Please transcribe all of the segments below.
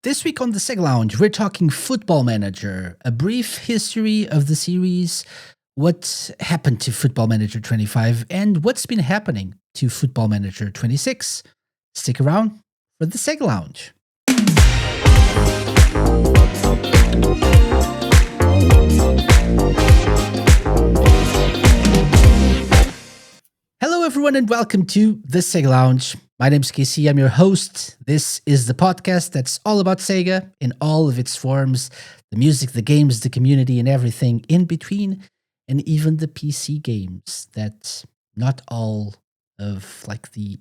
This week on the SEG Lounge, we're talking Football Manager, a brief history of the series, what happened to Football Manager 25, and what's been happening to Football Manager 26. Stick around for the SEG Lounge. Hello, everyone, and welcome to the SEGA Lounge. My name's Casey. I'm your host. This is the podcast that's all about Sega in all of its forms, the music, the games, the community, and everything in between, and even the PC games that not all of like the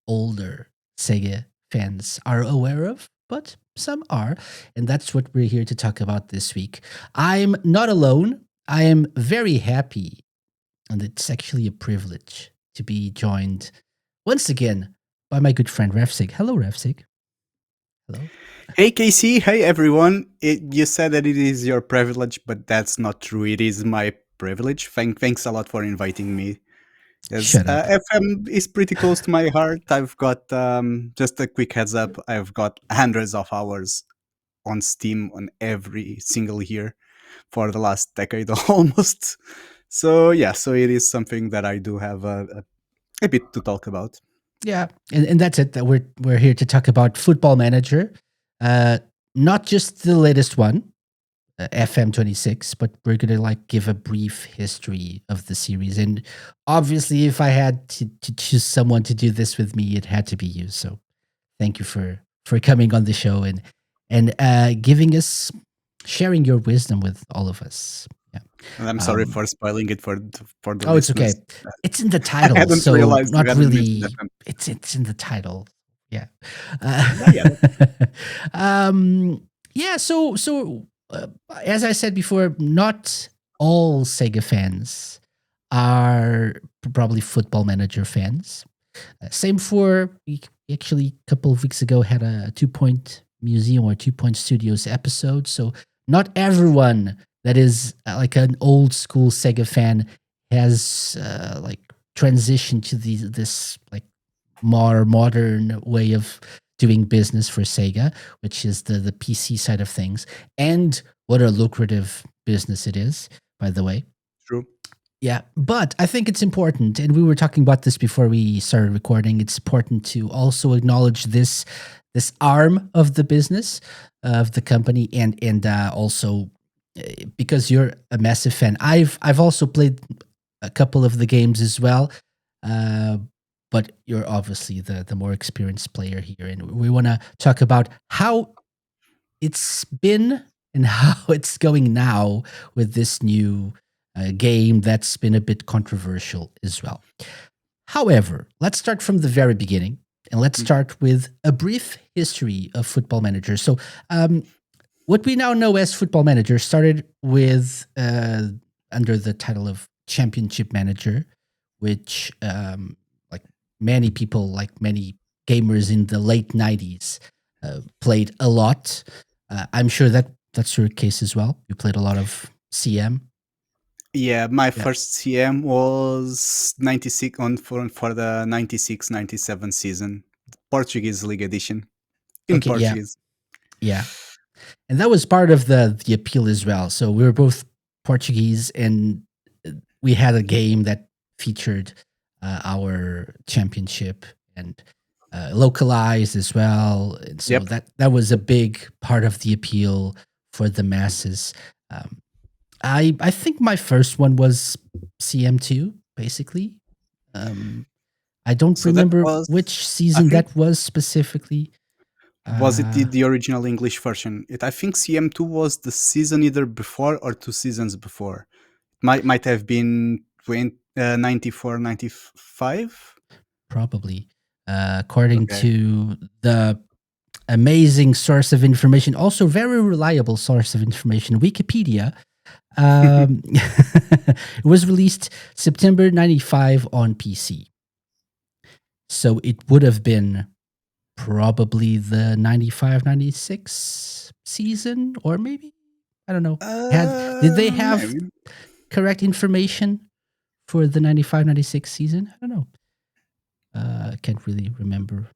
older Sega fans are aware of, but some are, and that's what we're here to talk about this week. I'm not alone. I am very happy, and it's actually a privilege to be joined once again by my good friend Ravsieg. Hello, Ravsieg. Hello. Hey, Casey. Hey, everyone. You said that it is your privilege, but that's not true. It is my privilege. Thanks a lot for inviting me. Yes, Shut up. FM is pretty close to my heart. I've got, just a quick heads up, I've got hundreds of hours on Steam on every single year for the last decade almost. So yeah, so it is something that I do have a bit to talk about. Yeah, and that's it. That we're here to talk about Football Manager, not just the latest one, FM26, but we're gonna like give a brief history of the series. And obviously, if I had to choose someone to do this with me, it had to be you. So thank you for coming on the show and sharing your wisdom with all of us. Yeah. And I'm sorry for spoiling it for the Oh, it's okay. listeners. It's in the title, hadn't so realized not you hadn't really. mentioned It's in the title. Yeah. Yeah. Yeah. So as I said before, not all Sega fans are probably Football Manager fans. Same for we actually a couple of weeks ago had a 2 Point Museum or 2 Point Studios episode. So not everyone that is like an old school Sega fan has like transitioned to this like more modern way of doing business for Sega, which is the PC side of things. And what a lucrative business it is, by the way. True. Yeah, but I think it's important, and we were talking about this before we started recording. It's important to also acknowledge this arm of the business of the company, and also because you're a massive fan. I've also played a couple of the games as well, but you're obviously the more experienced player here, and we want to talk about how it's been and how it's going now with this new game that's been a bit controversial as well. However, let's start from the very beginning, and let's start with a brief history of Football Manager. So, what we now know as Football Manager started with under the title of Championship Manager, which like many people, like many gamers in the late 90s, played a lot. I'm sure that's your case as well. You played a lot of CM. Yeah, my first CM was 96 for the 96-97 season, Portuguese League edition in Portuguese. Yeah. And that was part of the appeal as well. So we were both Portuguese, and we had a game that featured our championship and localized as well. And so that was a big part of the appeal for the masses. I think my first one was CM2, basically. I don't remember which season that was specifically. Was it the original English version? I think CM2 was the season either before or 2 seasons before. Might have been 94, 95? Probably. According to the amazing source of information, also very reliable source of information, Wikipedia, it was released September 95 on PC. So it would have been probably the 95-96 season, or maybe, I don't know. Did they have correct information for the 95-96 season? I don't know. I can't really remember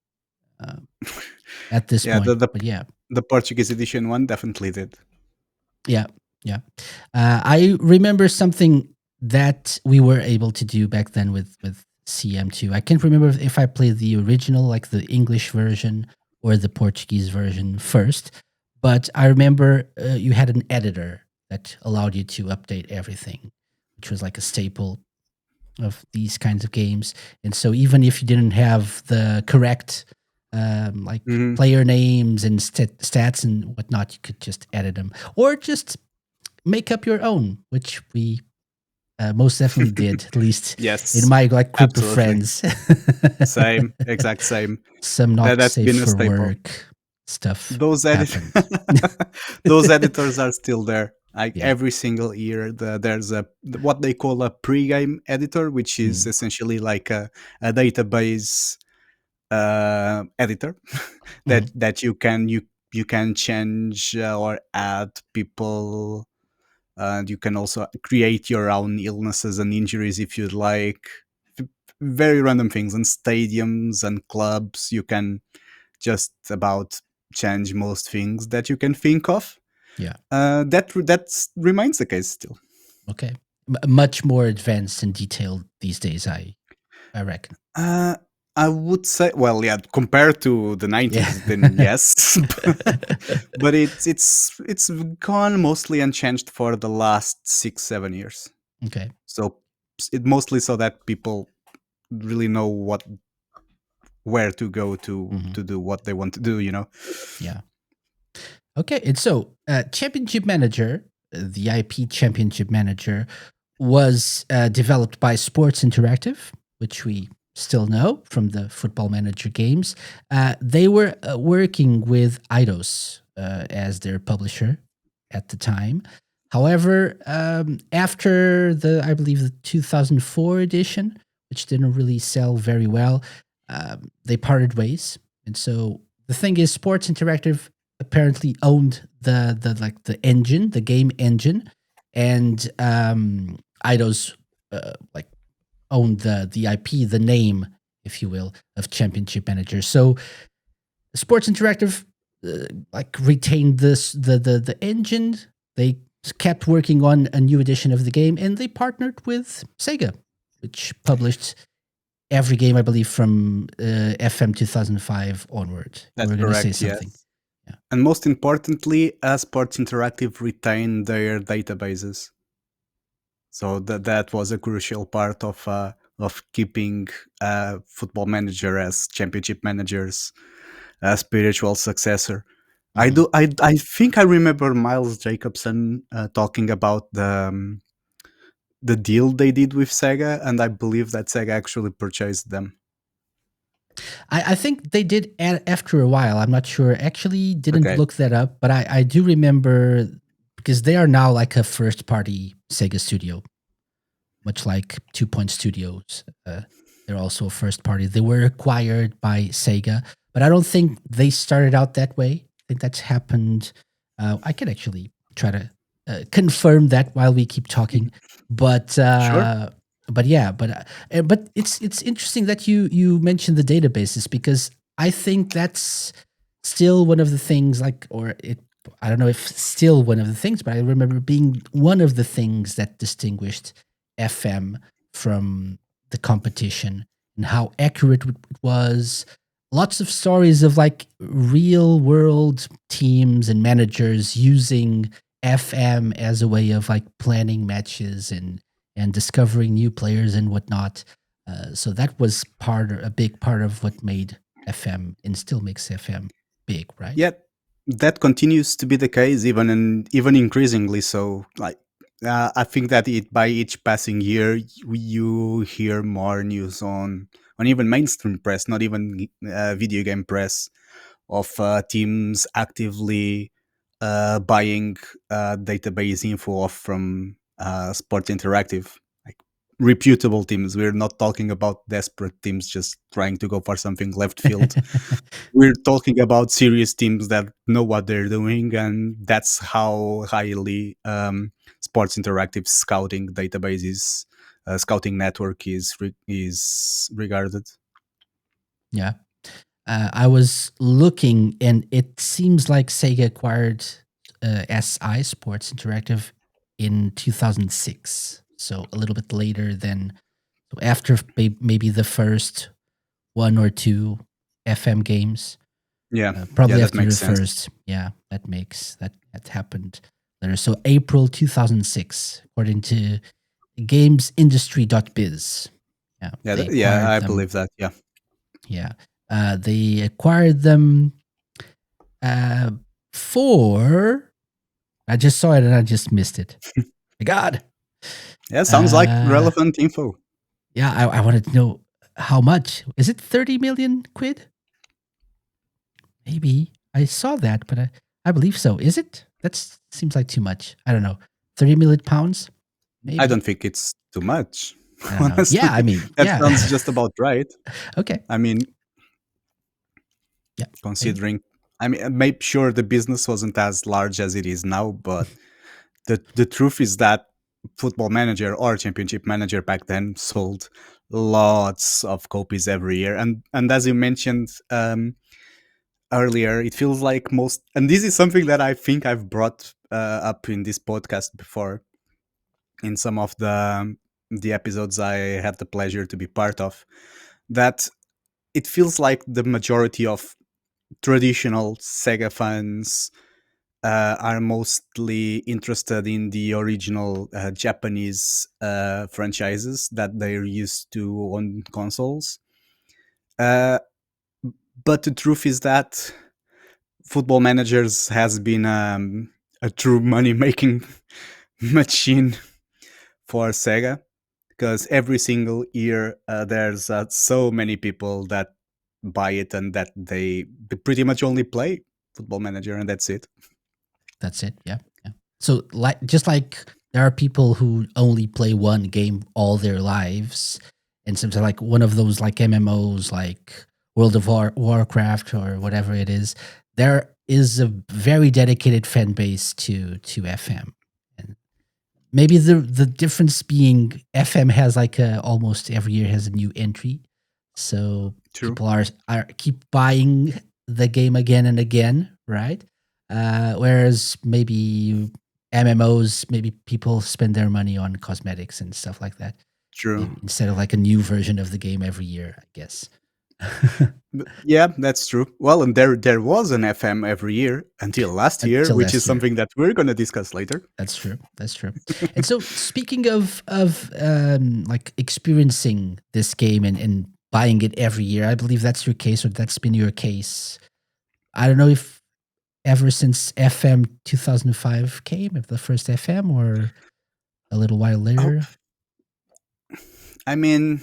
at this point. But yeah. The Portuguese edition one definitely did. Yeah, yeah. I remember something that we were able to do back then with CM2. I can't remember if I played the original, like the English version, or the Portuguese version first. But I remember you had an editor that allowed you to update everything, which was like a staple of these kinds of games. And so even if you didn't have the correct like Hmm. player names and stats and whatnot, you could just edit them or just make up your own, which we most definitely did, at least in Yes, my like group of absolutely. friends. Same, exact same. Some not That's safe been a for staple. work stuff Those happened. those editors are still there. Like Yeah. every single year, there's a what they call a pre-game editor, which is Mm. essentially like a database editor Mhm. that you can change or add people. And you can also create your own illnesses and injuries if you'd like. Very random things and stadiums and clubs. You can just about change most things that you can think of. Yeah. That remains the case still. Okay. Much more advanced and detailed these days, I reckon. Uh, I would say, well, yeah, compared to the Yeah. '90s, then yes, but it's gone mostly unchanged for the last 6 7 years. Okay. So it mostly so that people really know where to go Mhm. to do what they want to do. You know. Yeah. Okay. And so, Championship Manager, the IP Championship Manager, was developed by Sports Interactive, which we still know from the Football Manager games. They were working with Eidos as their publisher at the time. However, after I believe, the 2004 edition, which didn't really sell very well, they parted ways. And so the thing is, Sports Interactive apparently owned the engine, the game engine, and Eidos like owned the IP, the name, if you will, of Championship Manager. So Sports Interactive like retained the engine. They kept working on a new edition of the game, and they partnered with Sega, which published every game, I believe, from FM 2005 onward. You That's were going to say correct. something. Yes. Yeah. And most importantly, Sports Interactive retained their databases. So that was a crucial part of keeping Football Manager as Championship Manager's spiritual successor. Mhm. I think I remember Miles Jacobson talking about the deal they did with Sega, and I believe that Sega actually purchased them. I think they did after a while. I'm not sure. Actually, didn't Okay, look that up, but I do remember because they are now like a first party Sega studio, much like Two Point Studios. They're also a first party. They were acquired by Sega, but I don't think they started out that way. I think that's happened. I can actually try to confirm that while we keep talking. But sure. but it's interesting that you mentioned the databases because I think that's still one of the things like or it I don't know if still one of the things, but I remember being one of the things that distinguished FM from the competition and how accurate it was. Lots of stories of like real world teams and managers using FM as a way of like planning matches and discovering new players and whatnot. So that was a big part of what made FM and still makes FM big, right? Yet that continues to be the case, even increasingly so. Like I think that by each passing year, you hear more news on even mainstream press, not even video game press, of teams actively buying database info off from Sports Interactive, like reputable teams. We're not talking about desperate teams just trying to go for something left field. We're talking about serious teams that know what they're doing, and that's how highly Sports Interactive scouting databases, scouting network is regarded. Yeah. I was looking, and it seems like Sega acquired SI Sports Interactive in 2006, so a little bit later than so after maybe the first one or two FM games. Yeah, yeah, Probably that after makes the sense. first. Yeah, that happened later. So April 2006, according to gamesindustry.biz. Yeah, Yeah, they yeah, acquired I them. believe that. Yeah, Yeah. They acquired them for. I just saw it and I just missed it. My God. yeah, sounds like Uh, relevant info. yeah, I wanted to know how much. Is it 30 million quid? Maybe. I saw that, but I believe so. Is it? That seems like too much. I don't know. 30 million pounds? I don't Maybe. think it's too much. I don't know. Honestly, Yeah, I mean, that yeah. sounds just about right. Okay. I mean, Yeah, maybe. considering, I mean, maybe sure the business wasn't as large as it is now, but the truth is that Football Manager or Championship Manager back then sold lots of copies every year, and as you mentioned earlier, it feels like most, and this is something that I think I've brought up in this podcast before, in some of the episodes I had the pleasure to be part of, that it feels like the majority of traditional Sega fans are mostly interested in the original Japanese franchises that they're used to on consoles. Uh, but the truth is that Football Managers has been a true money making machine for Sega, because every single year there's so many people that buy it and that they pretty much only play Football Manager and that's it. That's it. Yeah. Yeah. So just like there are people who only play one game all their lives, and sometimes like one of those like MMOs like World of Warcraft or whatever it is, there is a very dedicated fan base to FM. And maybe the difference being FM has like almost every year has a new entry. So True. people are keep buying the game again and again, right? Whereas maybe MMOs, maybe people spend their money on cosmetics and stuff like that. True. Maybe instead of like a new version of the game every year, I guess. Yeah, that's true. Well, and there was an FM every year until last year, Until which is last year. something that we're going to discuss later. That's true. That's true. And so, speaking of like experiencing this game and buying it every year, I believe that's your case, or that's been your case. I don't know if ever since FM 2005 came, if the first FM, or a little while Oh, later. I mean,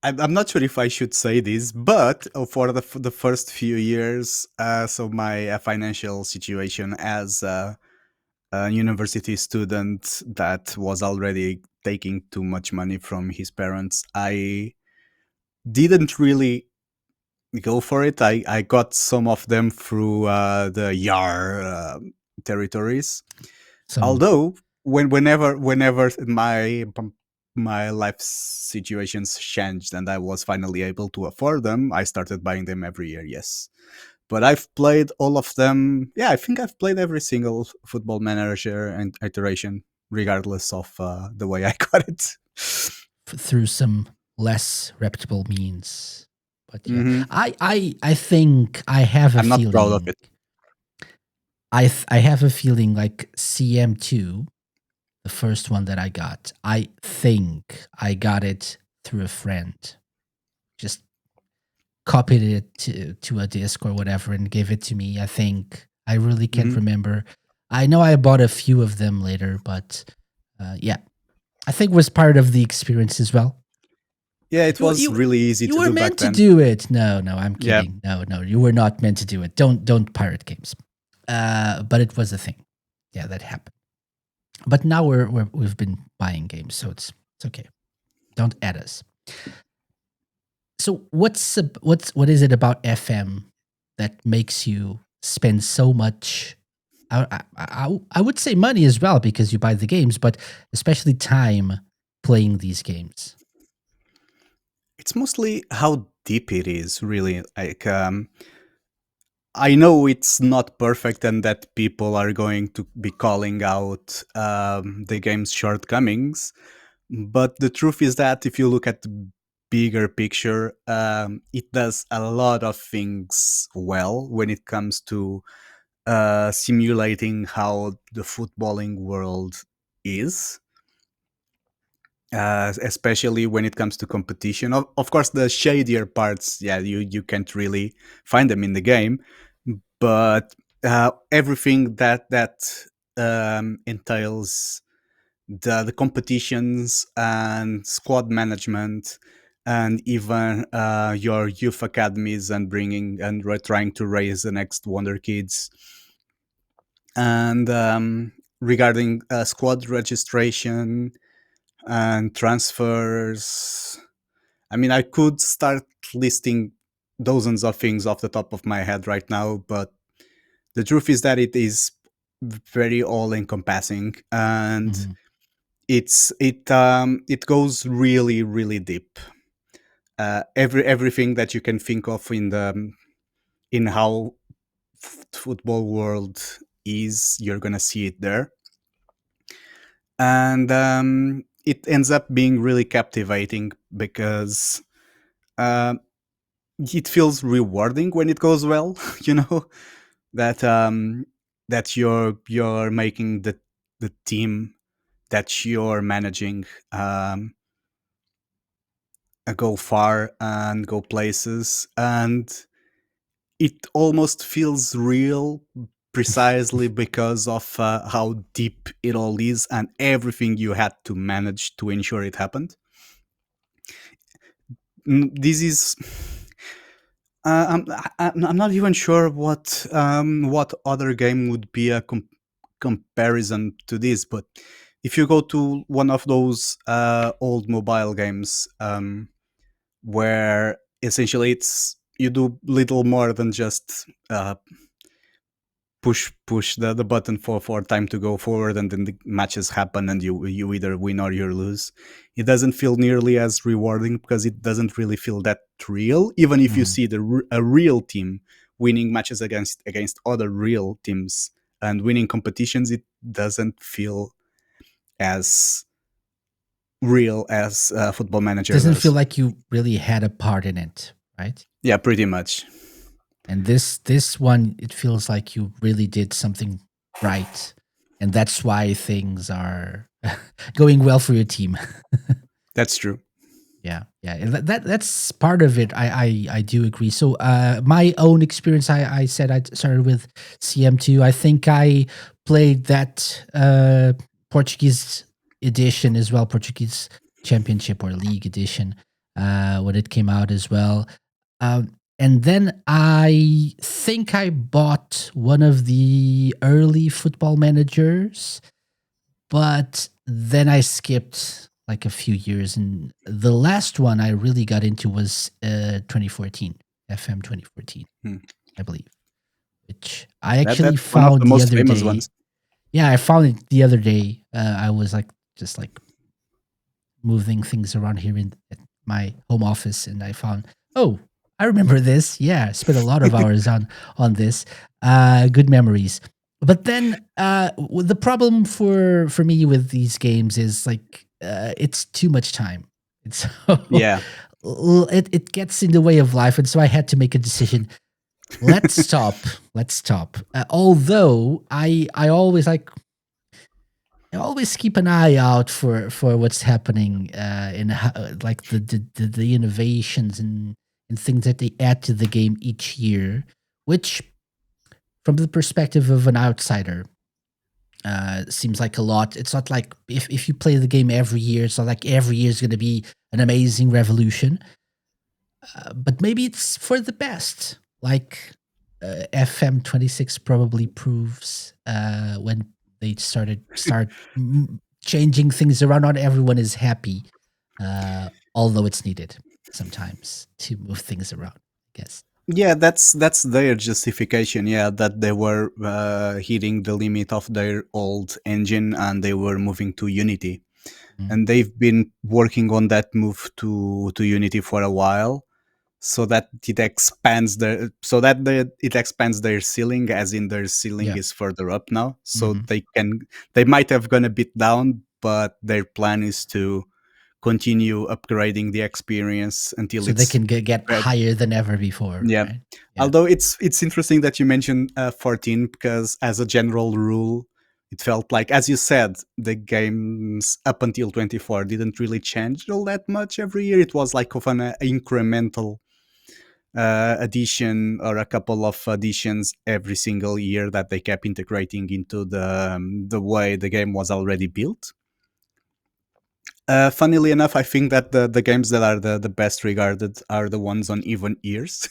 I'm not sure if I should say this, but for the first few years, so my financial situation as a university student that was already taking too much money from his parents, I didn't really go for it. I got some of them through the YAR territories. Some Although whenever my life situations changed and I was finally able to afford them, I started buying them every year. Yes, but I've played all of them. Yeah, I think I've played every single Football Manager and iteration, regardless of the way I got it. through some less reputable means. But yeah, Hmm. I think I have a I'm not proud of feeling. it. I have a feeling like CM2, the first one that I got. I think I got it through a friend. Just copied it to a disc or whatever and gave it to me. I think I really can't Hmm. remember. I know I bought a few of them later, but yeah, I think it was part of the experience as well. Yeah, it You was you really easy you to were do back meant to then. do it. No, I'm Yeah, kidding. No, you were not meant to do it. Don't pirate games. But it was a thing. Yeah, that happened. But now we've been buying games, so it's okay. Don't add us. So what is it about FM that makes you spend so much? I would say money as well because you buy the games, but especially time playing these games. it's mostly how deep it is. Really, like I know it's not perfect and that people are going to be calling out the game's shortcomings, but the truth is that if you look at the bigger picture, it does a lot of things well when it comes to simulating how the footballing world is. Especially when it comes to competition. Of course, the shadier parts, yeah, you can't really find them in the game, but everything that entails the competitions and squad management and even your youth academies and bringing and trying to raise the next wonder kids and regarding squad registration and transfers. I mean, I could start listing dozens of things off the top of my head right now, but the truth is that it is very all encompassing and Mhm. it goes really really deep. Everything that you can think of in how football world is, you're gonna see it there, and it ends up being really captivating because uh, it feels rewarding when it goes well. You know that that you're making the team that you're managing go far and go places, and it almost feels real precisely because of how deep it all is and everything you had to manage to ensure it happened. This is I'm not even sure what other game would be a comparison to this, but if you go to one of those old mobile games where essentially it's you do little more than just push the button for time to go forward and then the matches happen and you either win or you lose, it doesn't feel nearly as rewarding because it doesn't really feel that real. Even if you Mhm. see a real team winning matches against other real teams and winning competitions, it doesn't feel as real as Football Manager Doesn't feel does. like you really had a part in it, right? Yeah, pretty much. And this one, it feels like you really did something right, and that's why things are going well for your team. That's true. Yeah, yeah, and that's part of it. I do agree. So, my own experience, I said I started with CM2. I think I played that Portuguese edition as well, Portuguese Championship or League edition, when it came out as well. And then I think I bought one of the early football managers, but then I skipped like a few years, and the last one I really got into was 2014, FM 2014, Hmm. I believe, which I That's actually one of the found the most other famous day. ones. Yeah, I found it the other day. I was like just like moving things around here in at my home office, and I found, oh, I remember this. Yeah, I spent a lot of hours on this. Good memories. But then the problem for me with these games is like it's too much time. It's so Yeah. it gets in the way of life, and so I had to make a decision. Let's stop. Let's stop. Although I always like I always keep an eye out for what's happening in like the innovations and things that they add to the game each year, which from the perspective of an outsider seems like a lot. It's not like if you play the game every year, it's not like every year is going to be an amazing revolution, but maybe it's for the best. Like FM26 probably proves when they start changing things around. Not everyone is happy, although it's needed sometimes to move things around. I guess. Yeah, that's their justification. Yeah, that they were hitting the limit of their old engine and they were moving to Unity, Mm. and they've been working on that move to Unity for a while. so that it expands it expands their ceiling, as in their ceiling Yeah. is further up now, so Hmm. they might have gone a bit down, but their plan is to continue upgrading the experience until So they it's can get great. higher than ever before, Yeah. right? Yeah. Although it's interesting that you mentioned 14, because as a general rule, it felt like, as you said, the games up until 24 didn't really change all that much every year. It was like of an incremental addition, or a couple of additions every single year, that they kept integrating into the way the game was already built. Funnily enough, I think that the games that are the best regarded are the ones on even years.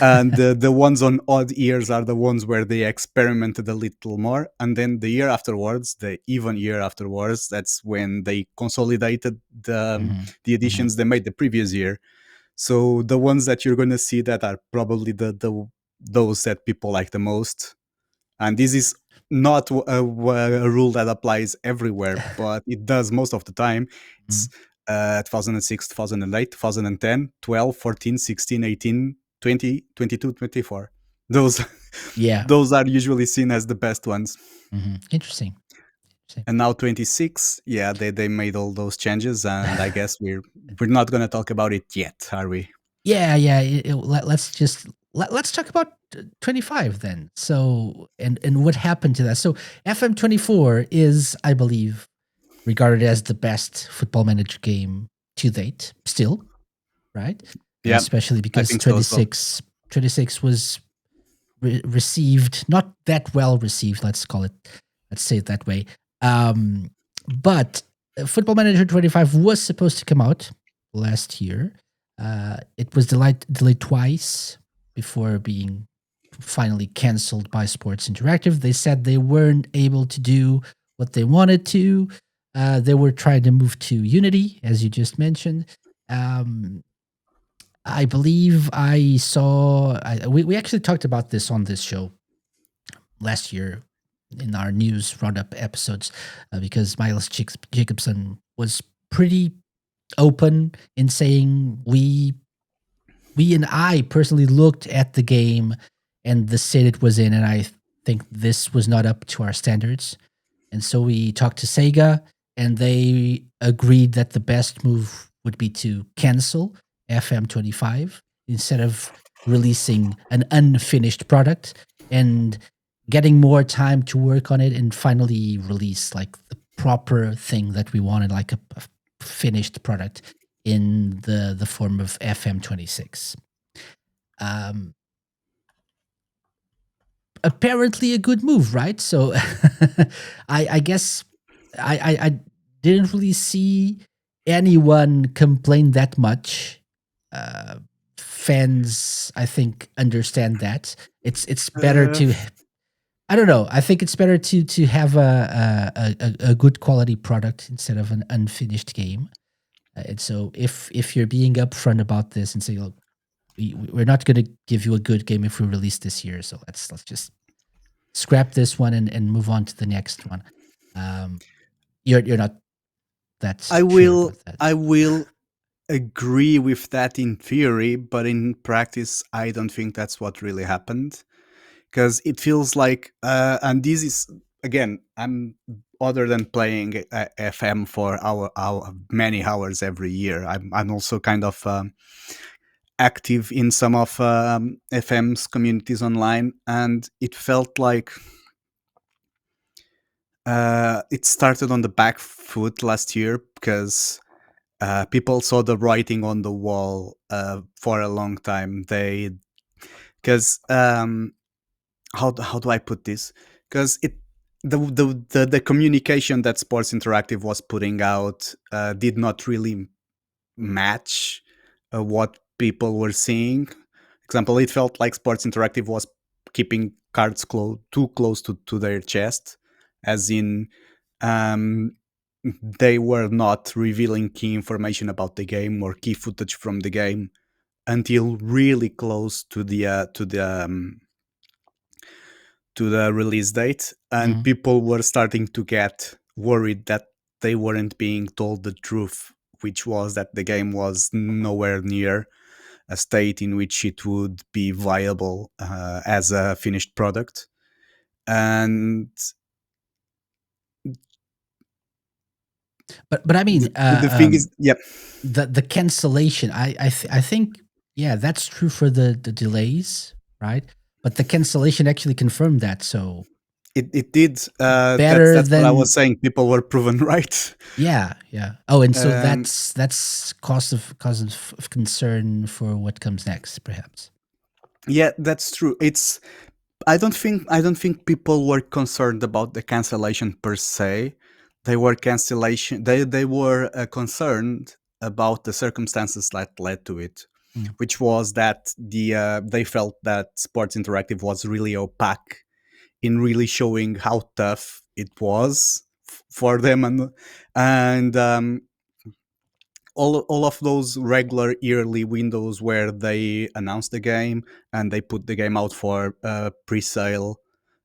And the ones on odd years are the ones where they experimented a little more. And then the year afterwards, the even year afterwards, that's when they consolidated Hmm. the Hmm. additions they made the previous year. So the ones that you're going to see that are probably the those that people like the most, and this is not a rule that applies everywhere, but it does most of the time. It's 2006, 2008, 2010, 12, 14, 16, 18, 20, 22, 24. Those Yeah. those are usually seen as the best ones. Interesting. Interesting. And now 26, yeah, they made all those changes, and I guess we're not going to talk about it yet, are we? Yeah, yeah. Let's just let's talk about 25 then. So, and what happened to that? So, FM24 is, I believe, regarded as the best football manager game to date. Still, right? Yeah, Especially I because think so as well. 26 was received not that well received. Let's call it. Let's say it that way. Um, but Football Manager 25 was supposed to come out last year. It was delayed twice before being finally canceled by Sports Interactive. They said they weren't able to do what they wanted to. They were trying to move to Unity, as you just mentioned. Um, I believe I saw. We actually talked about this on this show last year in our news roundup episodes, because Miles Jacobson was pretty open in saying we and I personally looked at the game and the state it was in, and I think this was not up to our standards. And so we talked to Sega, and they agreed that the best move would be to cancel FM25 instead of releasing an unfinished product and getting more time to work on it and finally release like the proper thing that we wanted, like a finished product in the form of FM26. Um, Apparently a good move, right? So I guess I didn't really see anyone complain that much. Fans, I think, understand that it's better Uh, to. I don't know. I think it's better to have a good quality product instead of an unfinished game. And so if you're being upfront about this and say, look, we're not going to give you a good game if we release this year, so let's just scrap this one and move on to the next one. Um, you're not that I sure will about that. I will agree with that in theory, but in practice, I don't think that's what really happened. Because it feels like, and this is, again, I'm, other than playing FM for our many hours every year, I'm also kind of active in some of FM's communities online, and it felt like it started on the back foot last year, because people saw the writing on the wall for a long time. They, because how do I put this? Because it, the communication that Sports Interactive was putting out did not really match what people were seeing. Example, it felt like Sports Interactive was keeping cards too close to their chest, as in, um, they were not revealing key information about the game or key footage from the game until really close to the release date, and Mhm. people were starting to get worried that they weren't being told the truth, which was that the game was nowhere near a state in which it would be viable as a finished product. And But I mean, the thing is, yeah, the cancellation. I think, yeah, that's true for the delays, right? But the cancellation actually confirmed that. So it did. better That's what I was than, saying. People were proven right. yeah, yeah. Oh, and so Um, that's cause of concern for what comes next, perhaps. yeah, that's true. It's I don't think people were concerned about the cancellation per se. They were cancellation. They were concerned about the circumstances that led to it, Mm. which was that they felt that Sports Interactive was really opaque in really showing how tough it was for them, and all of those regular yearly windows where they announce the game and they put the game out for pre-sale.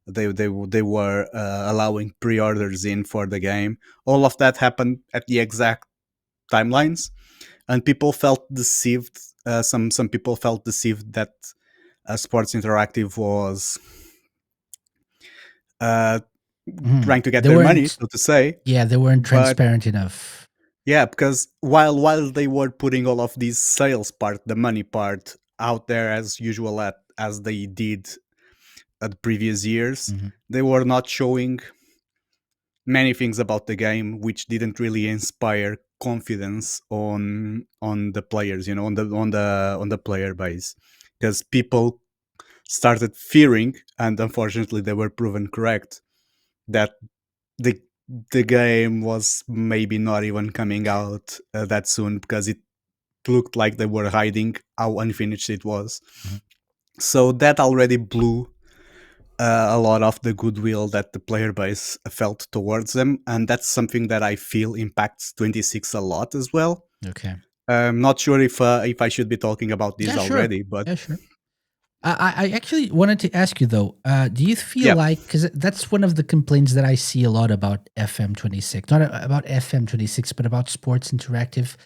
They were allowing pre-orders in for the game. All of that happened at the exact timelines, and people felt deceived. Some people felt deceived that Sports Interactive was uh, Mhm. trying to get They their money, weren't, so to say. yeah, they weren't But transparent enough. yeah, because while they were putting all of these sales part, the money part out there as usual as they did at the previous years, Mhm. they were not showing many things about the game which didn't really inspire confidence on the players, on the player base, because people started fearing, and unfortunately they were proven correct, that the the game was maybe not even coming out that soon, because it looked like they were hiding how unfinished it was. Mhm. So that already blew a lot of the goodwill that the player base felt towards them, and that's something that I feel impacts 26 a lot as well. Okay. I'm not sure if I should be talking about this Yeah, sure. already, but Yeah, sure. I actually wanted to ask you though. Do you feel yeah, like, because that's one of the complaints that I see a lot about FM26, not about FM26, but about Sports Interactive,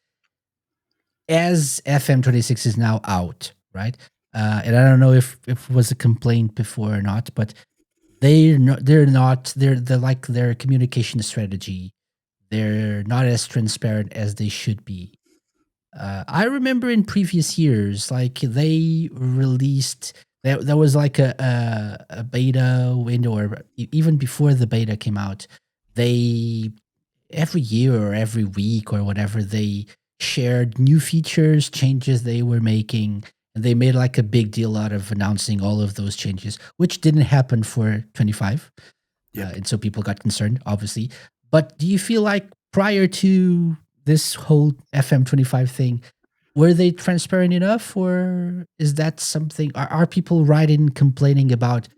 as FM26 is now out, right? And I don't know if it was a complaint before or not, but they're like their communication strategy. They're not as transparent as they should be. I remember in previous years, like they released, there was like a beta window, or even before the beta came out, they, every year or every week or whatever, they shared new features, changes they were making, and they made like a big deal out of announcing all of those changes, which didn't happen for 25. yep. And so people got concerned, obviously. But do you feel like prior to this whole FM25 thing, were they transparent enough, or is that something? Are people writing complaining about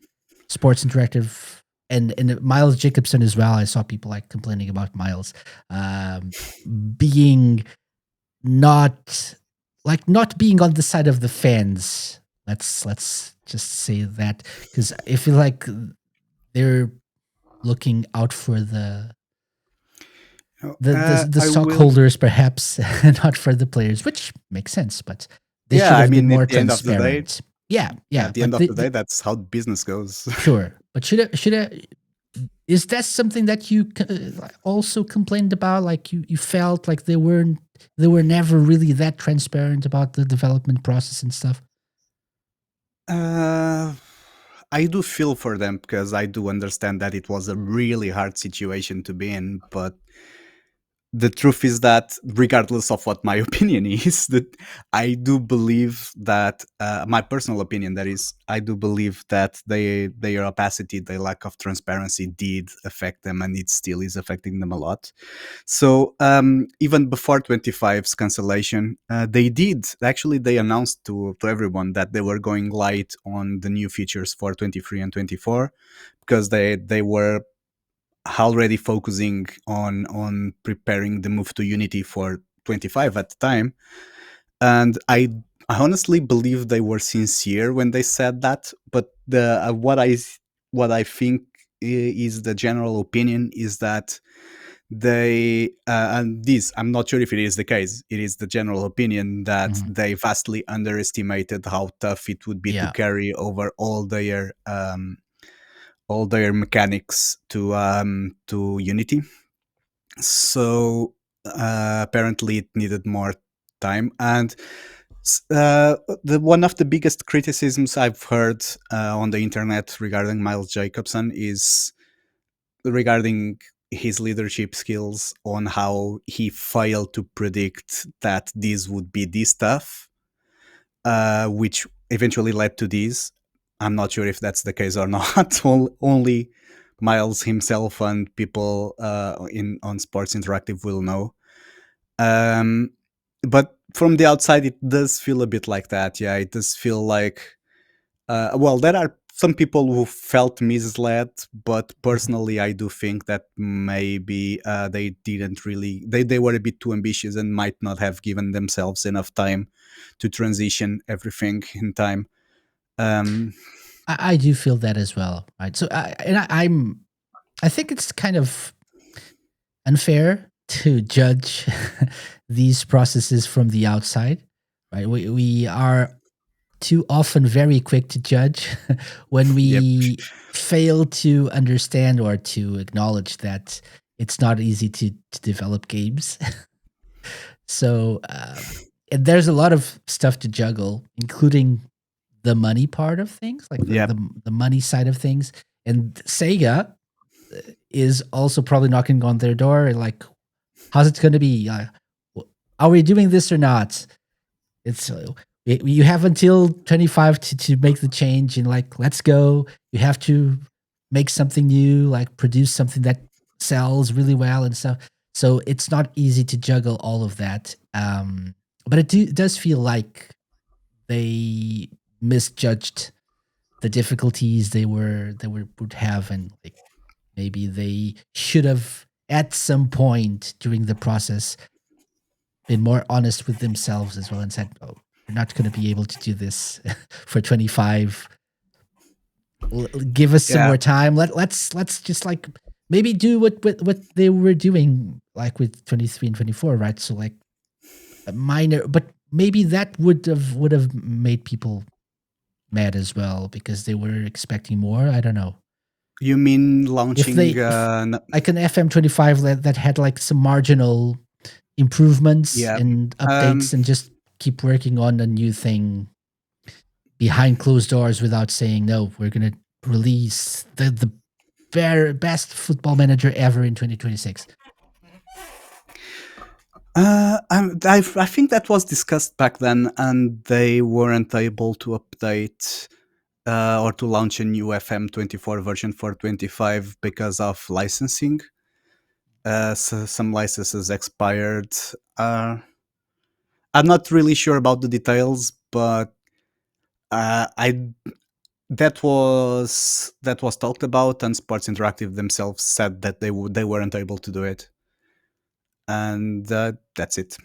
Sports Interactive and Miles Jacobson as well? I saw people like complaining about Miles um, being not, like, not being on the side of the fans. Let's just say that, because I feel like they're looking out for the I will. stockholders, perhaps, not for the players, which makes sense. But they Yeah, should I have been mean, more at the end of the day, transparent. Yeah, yeah, yeah. at the end But of the day, that's how business goes. sure. But is that something that you also complained about? Like you felt like they were never really that transparent about the development process and stuff. Uh, I do feel for them because I do understand that it was a really hard situation to be in, but the truth is that regardless of what my opinion is, that I do believe that my personal opinion, that is, I do believe that their opacity, their lack of transparency did affect them, and it still is affecting them a lot. So even before 25's cancellation, they announced to everyone that they were going light on the new features for 23 and 24, because they were already focusing on preparing the move to Unity for 25 at the time. And I honestly believe they were sincere when they said that, but the what I think is the general opinion is that they and this, I'm not sure if it is the case, it is the general opinion that Mhm. they vastly underestimated how tough it would be to Yeah. carry over all their mechanics to Unity. So apparently it needed more time. And the one of the biggest criticisms I've heard on the internet regarding Miles Jacobson is regarding his leadership skills, on how he failed to predict that this would be this tough, which eventually led to this. I'm not sure if that's the case or not. Only Miles himself and people in on Sports Interactive will know. Um, but from the outside, it does feel a bit like that. Yeah, it does feel like well, there are some people who felt misled, but Mhm. personally, I do think that maybe they didn't really, they were a bit too ambitious and might not have given themselves enough time to transition everything in time. Um, I do feel that as well, right? So I think it's kind of unfair to judge these processes from the outside, right? We are too often very quick to judge when yep. we fail to understand or to acknowledge that it's not easy to develop games. So and there's a lot of stuff to juggle, including the money part of things, like Yep. the money side of things. And Sega is also probably knocking on their door, like, how's it going to be? Are we doing this or not? It's you have until 25 to make the change, and like, let's go. You have to make something new, like produce something that sells really well and stuff. So it's not easy to juggle all of that. But it does feel like they misjudged the difficulties they would have, and like maybe they should have at some point during the process been more honest with themselves as well and said, "Oh, you're not going to be able to do this for 25. Give us some Yeah. more time. Let's just like maybe do what they were doing like with 23 and 24, right? So like a minor, but maybe that would have made people mad as well because they were expecting more. I don't know. You mean If launching? they like an FM25 that had like some marginal improvements Yeah. and Um, updates and just keep working on a new thing behind closed doors without saying no, we're gonna release the best football manager ever in 2026. I think that was discussed back then, and they weren't able to update or to launch a new FM24 version for 25 because of licensing. So some licenses expired. Uh, I'm not really sure about the details, but I that was talked about, and Sports Interactive themselves said that they weren't able to do it, and that's it.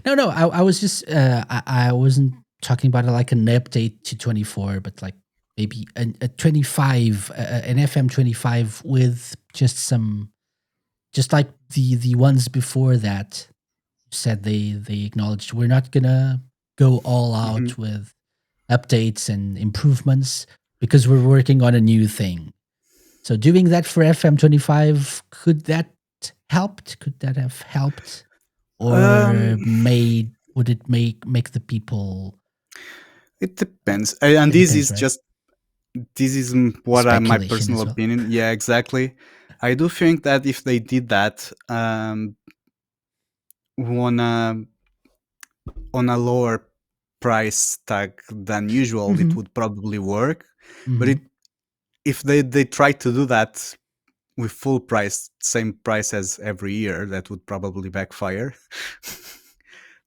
No, I was just I wasn't talking about it like an update to 24, but like maybe a 25, an FM 25 with just some, just like the ones before that said they acknowledged we're not gonna go all Mhm. out with updates and improvements because we're working on a new thing. So doing that for FM25, could that helped? Could that have helped? Or Um, would it make the people, it depends, and it this depends, is right? just this is what my Speculation personal as well. opinion. Yeah, exactly. I do think that if they did that on a lower price tag than usual, it Mhm, would probably work. But mhm. if they tried to do that with full price, same price as every year, that would probably backfire.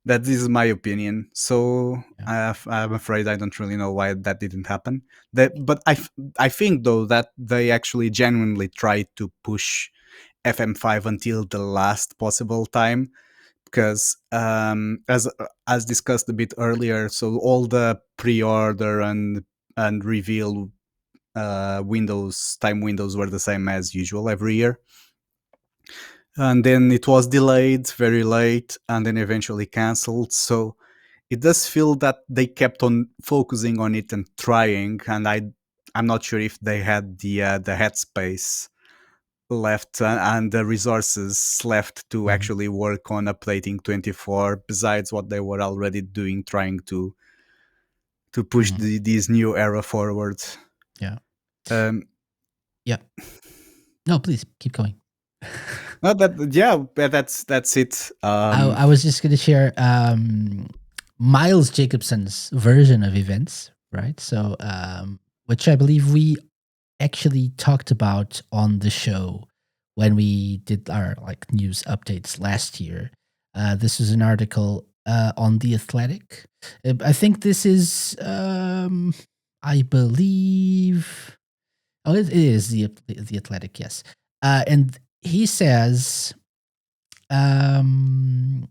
That is my opinion. So Yeah. I'm afraid I don't really know why that didn't happen. But I think though that they actually genuinely tried to push FM5 until the last possible time, because as discussed a bit earlier, so all the pre-order and reveal windows, time windows, were the same as usual every year. and then it was delayed very late and then eventually cancelled. So it does feel that they kept on focusing on it and trying, and I'm not sure if they had the headspace left and the resources left to Mhm. actually work on updating 24 besides what they were already doing, trying to push Mhm. this new era forward. Yeah. um Yeah. No, please keep going. no, yeah, that's it. I was just going to share Miles Jacobson's version of events, right? So, which I believe we actually talked about on the show when we did our like news updates last year. This was an article on the Athletic. I think this is, I believe, oh, it is the Athletic, yes. And he says, um,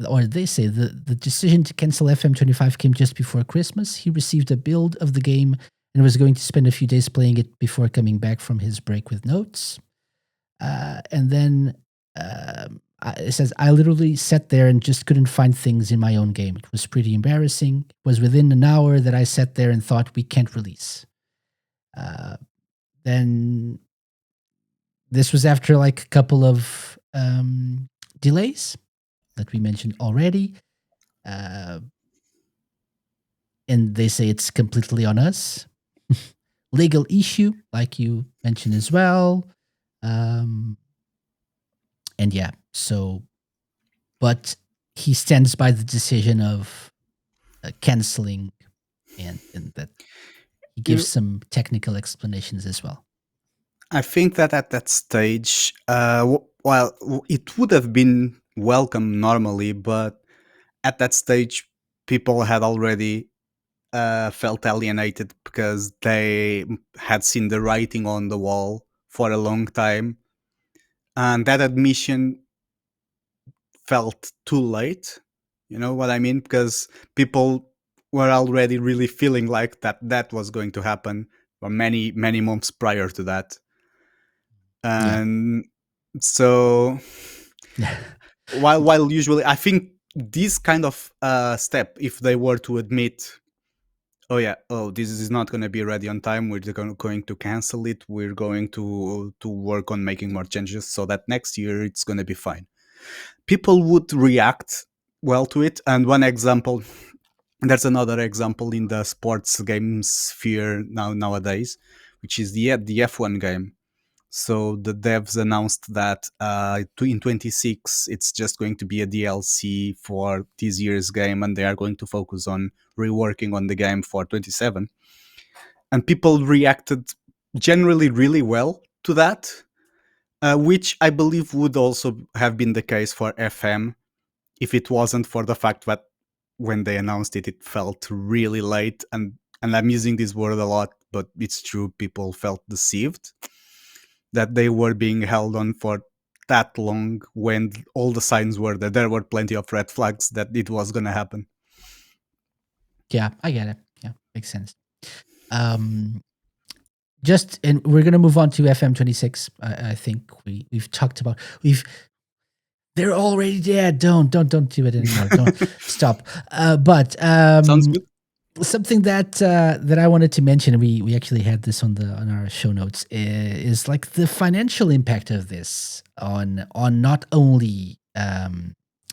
or they say the decision to cancel FM25 came just before Christmas. He received a build of the game and was going to spend a few days playing it before coming back from his break with notes. And then it says, I literally sat there and just couldn't find things in my own game. It was pretty embarrassing. It was within an hour that I sat there and thought, we can't release. Then this was after like a couple of delays that we mentioned already. Uh, and they say it's completely on us. Legal issue, like you mentioned as well. And yeah, so, but he stands by the decision of canceling, and that he gives you some technical explanations as well. I think that at that stage, it would have been welcome normally, but at that stage, people had already felt alienated because they had seen the writing on the wall for a long time, and that admission felt too late. You know what I mean? Because people were already really feeling like that was going to happen for many months prior to that, Yeah. and so while usually I think this kind of step, if they were to admit, oh yeah, oh this is not going to be ready on time, we're going to cancel it, we're going to work on making more changes so that next year it's going to be fine, people would react well to it. And one example, there's another example in the sports game sphere nowadays, which is the F1 game. So the devs announced that in 26 it's just going to be a DLC for this year's game, and they are going to focus on reworking on the game for 27. And people reacted generally really well to that, which I believe would also have been the case for FM if it wasn't for the fact that when they announced it, it felt really late. And I'm using this word a lot, but it's true. People felt deceived that they were being held on for that long when all the signs were that there were plenty of red flags that it was going to happen. Yeah, I get it. Yeah, makes sense. Um, just and we're gonna move on to FM26. I think we've talked about we've they're already dead. Don't do it anymore. Don't stop. But Sounds good. something that I wanted to mention, we actually had this on our show notes, is like the financial impact of this on not only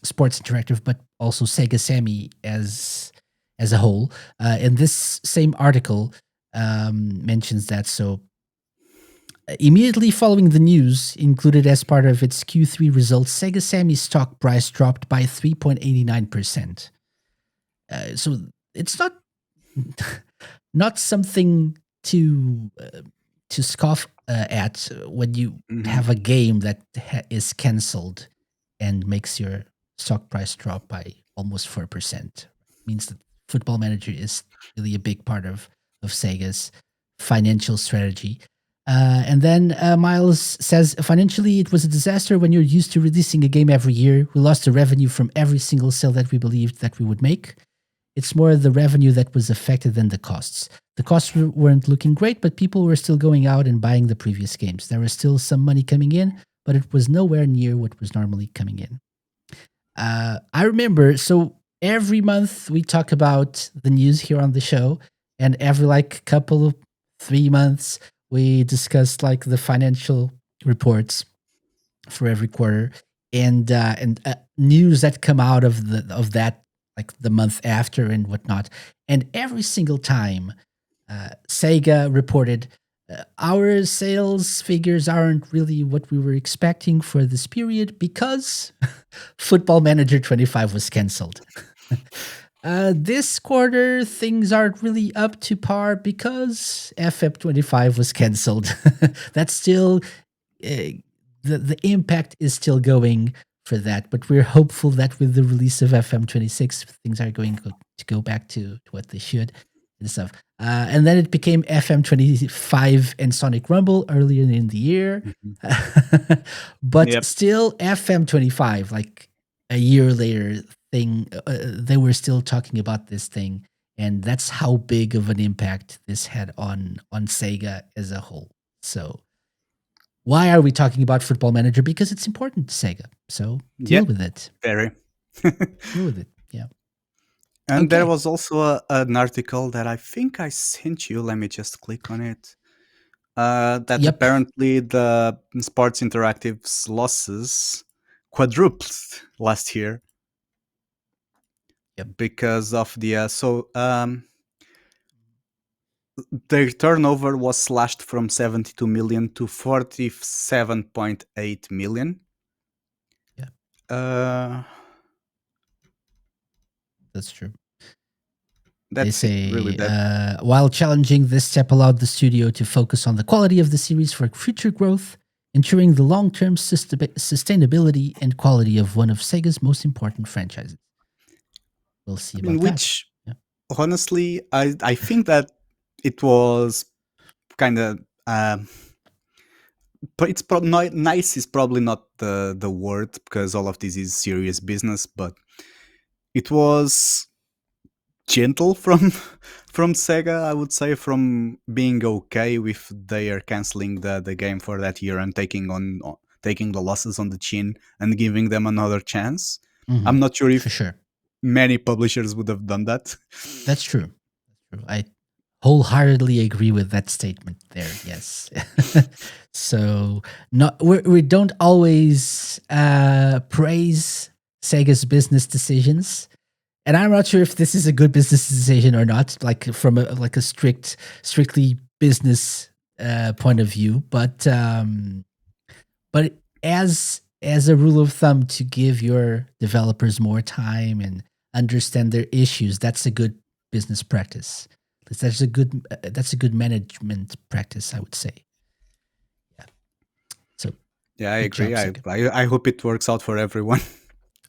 Sports Interactive but also Sega Sammy as a whole. And this same article mentions that. So immediately following the news, included as part of its Q3 results, Sega Sammy's stock price dropped by 3.89%. So it's not something to scoff at when you have a game that is canceled and makes your stock price drop by almost 4%. Means that Football Manager is really a big part of Sega's financial strategy. And then Miles says, financially, it was a disaster when you're used to releasing a game every year. We lost the revenue from every single sale that we believed that we would make. It's more the revenue that was affected than the costs. The costs weren't looking great, but people were still going out and buying the previous games. There was still some money coming in, but it was nowhere near what was normally coming in. I remember, so every month we talk about the news here on the show, and every like couple of 3 months we discuss like the financial reports for every quarter, and news that come out of that, like the month after and whatnot. And every single time, Sega reported, our sales figures aren't really what we were expecting for this period because Football Manager 25 was canceled. This quarter, things aren't really up to par because FM25 was canceled. That's still, the impact is still going for that, but we're hopeful that with the release of FM26, things are going to go back to what they should and stuff. And then it became FM25 and Sonic Rumble earlier in the year. Mhm. But Yep. still, FM25, like a year later, they were still talking about this thing. And that's how big of an impact this had on Sega as a whole. So, why are we talking about Football Manager? Because it's important to Sega. So, deal Yep. with it. Very. Deal with it. Yeah. And there Okay. was also an article that I think I sent you. Let me just click on it. That Yep. apparently the Sports Interactive's losses quadrupled last year Yep. because of the their turnover was slashed from 72 million to 47.8 million. Yeah, Uh, that's true. They that's it, really. say, That while challenging, this step allowed the studio to focus on the quality of the series for future growth, ensuring the long term sustainability and quality of one of Sega's most important franchises. We'll see in about that. which, Yeah. honestly, I think that it was kind of. But it's not nice is probably not the word because all of this is serious business. But it was gentle from from Sega, I would say, from being okay with their canceling the game for that year and taking the losses on the chin and giving them another chance. Hmm. I'm not sure For if sure. many publishers would have done that. That's true. That's true. I wholeheartedly agree with that statement there. Yes. So, not we don't always praise Sega's business decisions, and I'm not sure if this is a good business decision or not, like from a strictly business point of view. But as a rule of thumb, to give your developers more time and understand their issues, that's a good business practice. That's a good management practice, I would say. Yeah. So Yeah, I good job, agree. Sega, I hope it works out for everyone.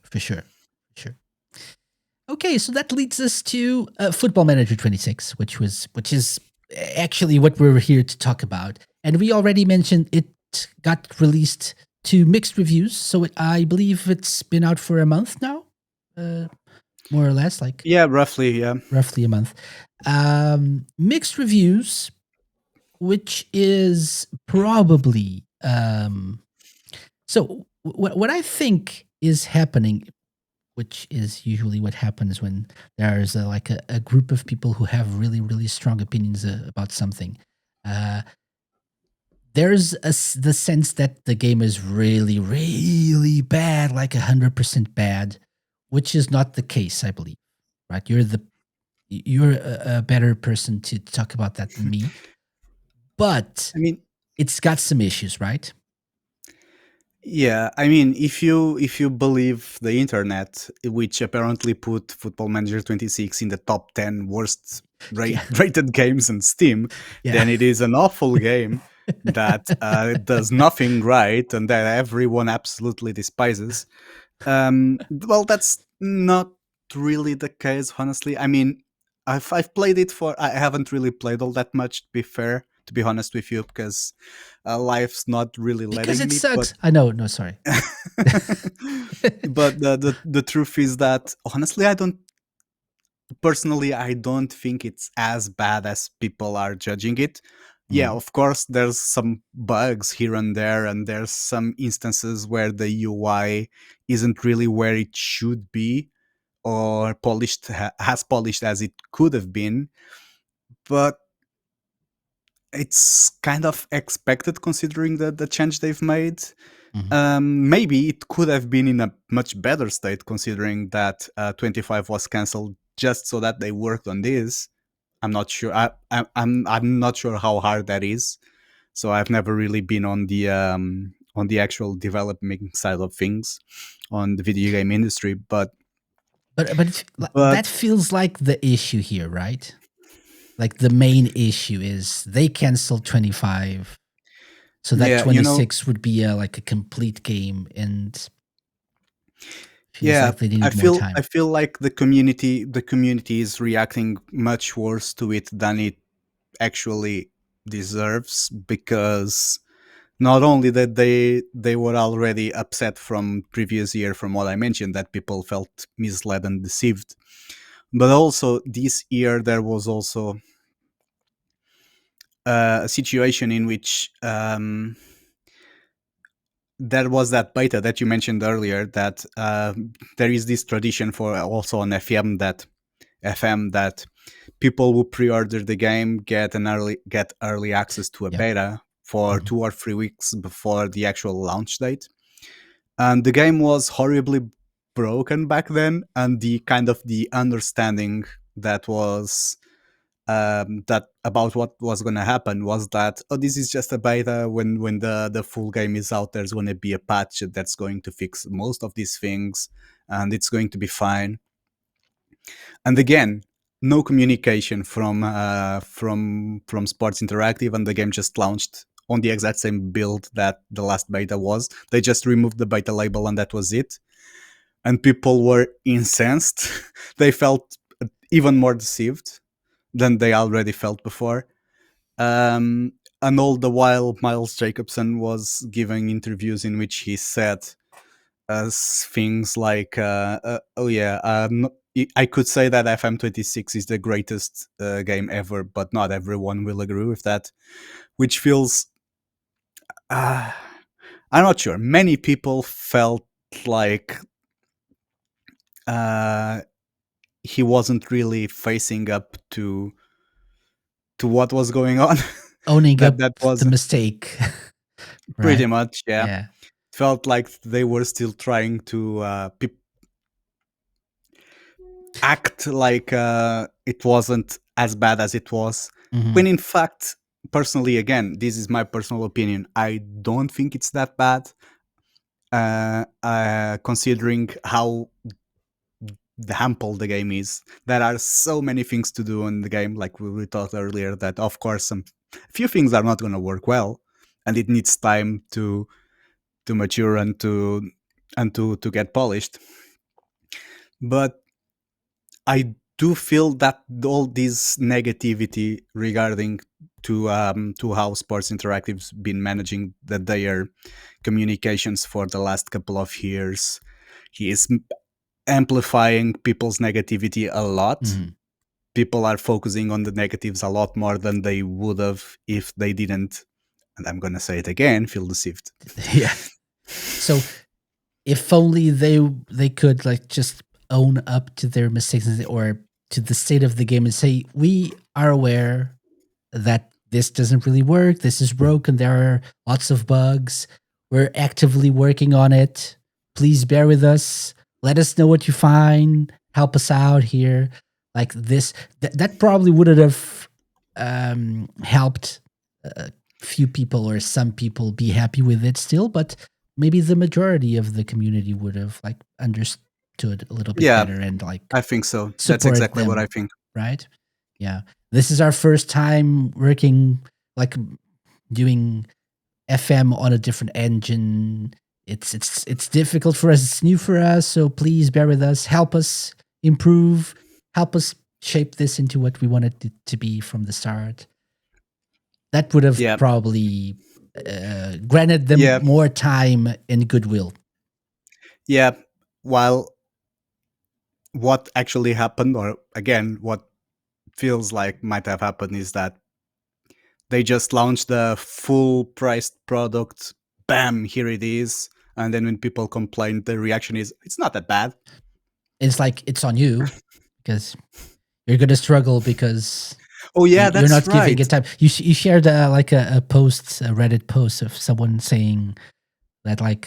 for sure. For sure. Okay, so that leads us to Football Manager 26, which is actually what we're here to talk about. And we already mentioned it got released to mixed reviews, so I believe it's been out for a month now, more or less, like Yeah, roughly. Yeah. roughly a month. Mixed reviews, which is probably so. What I think is happening, which is usually what happens when there's a group of people who have really, really strong opinions about something. Uh, there's the sense that the game is really, really bad, like 100% bad, which is not the case, I believe. Right? You're a better person to talk about that than me, but I mean, it's got some issues, right? yeah, I mean, if you believe the internet, which apparently put Football Manager 26 in the top 10 worst Yeah, rated games on Steam, yeah. then it is an awful game that does nothing right and that everyone absolutely despises. Well, that's not really the case, honestly. I mean, I've played it for. I haven't really played all that much, to be fair, to be honest with you, because life's not really Because letting it me. But sucks. I know. No, sorry. but the truth is that honestly, I don't think it's as bad as people are judging it. yeah, Mm. of course, there's some bugs here and there, and there's some instances where the UI isn't really where it should be or polished as polished as it could have been. But it's kind of expected considering the change they've made. Mhm. Maybe it could have been in a much better state considering that 25 was cancelled just so that they worked on this. I'm not sure. I'm not sure how hard that is. So I've never really been on the actual development side of things on the video game industry. But That feels like the issue here, right? Like the main issue is they canceled 25, so that yeah, you know, 26 would be like a complete game, and feels yeah, like they needed more I time. feel like the community is reacting much worse to it than it actually deserves, because not only that they were already upset from previous year, from what I mentioned, that people felt misled and deceived, but also this year there was also a situation in which there was that beta that you mentioned earlier, that there is this tradition for also on FM that people who pre-order the game get early access to a Yep. beta for Mhm. 2 or 3 weeks before the actual launch date. And the game was horribly broken back then, and the kind of the understanding that was that about what was going to happen was that, oh, this is just a beta. When the full game is out, there's going to be a patch that's going to fix most of these things, and it's going to be fine. And again, no communication from Sports Interactive, and the game just launched on the exact same build that the last beta was. They just removed the beta label, and that was it. And people were incensed. They felt even more deceived than they already felt before. Um, and all the while, Miles Jacobson was giving interviews in which he said things like, "Oh yeah, I could say that FM26 is the greatest game ever, but not everyone will agree with that," which feels. Uh, I'm not sure. Many people felt like uh, he wasn't really facing up to what was going on. Owning up That the was mistake, pretty right? much, yeah. Yeah. Felt like they were still trying to act like it wasn't as bad as it was, when Mhm. in fact, personally, again, this is my personal opinion, I don't think it's that bad, considering how ample the game is. There are so many things to do in the game, like we thought earlier, that of course some few things are not going to work well, and it needs time to mature and to get polished. But I do feel that all this negativity regarding to how Sports Interactive's been managing their communications for the last couple of years, he is amplifying people's negativity a lot. Mhm. People are focusing on the negatives a lot more than they would have if they didn't. And I'm gonna say it again: feel deceived. Yeah. So if only they could like just own up to their mistakes or to the state of the game and say, we are aware that this doesn't really work, this is broken, there are lots of bugs, we're actively working on it, please bear with us, let us know what you find, help us out here, like this. That probably would have helped a few people or some people be happy with it still, but maybe the majority of the community would have like understood a little bit Yeah, better and like I think so. That's support exactly what I them, think. right? Yeah. This is our first time working, like doing FM on a different engine. It's difficult for us. It's new for us. So please bear with us. Help us improve. Help us shape this into what we wanted it to be from the start. That would have Yeah, probably granted them yeah, more time and goodwill. yeah. While what actually happened, or again, what feels like might have happened, is that They just launched the full priced product. Bam, here it is. And then when people complain, the reaction is, it's not that bad. It's like it's on you because you're gonna struggle because Oh yeah, you're that's not giving right. it time. You shared like a post, a Reddit post of someone saying that like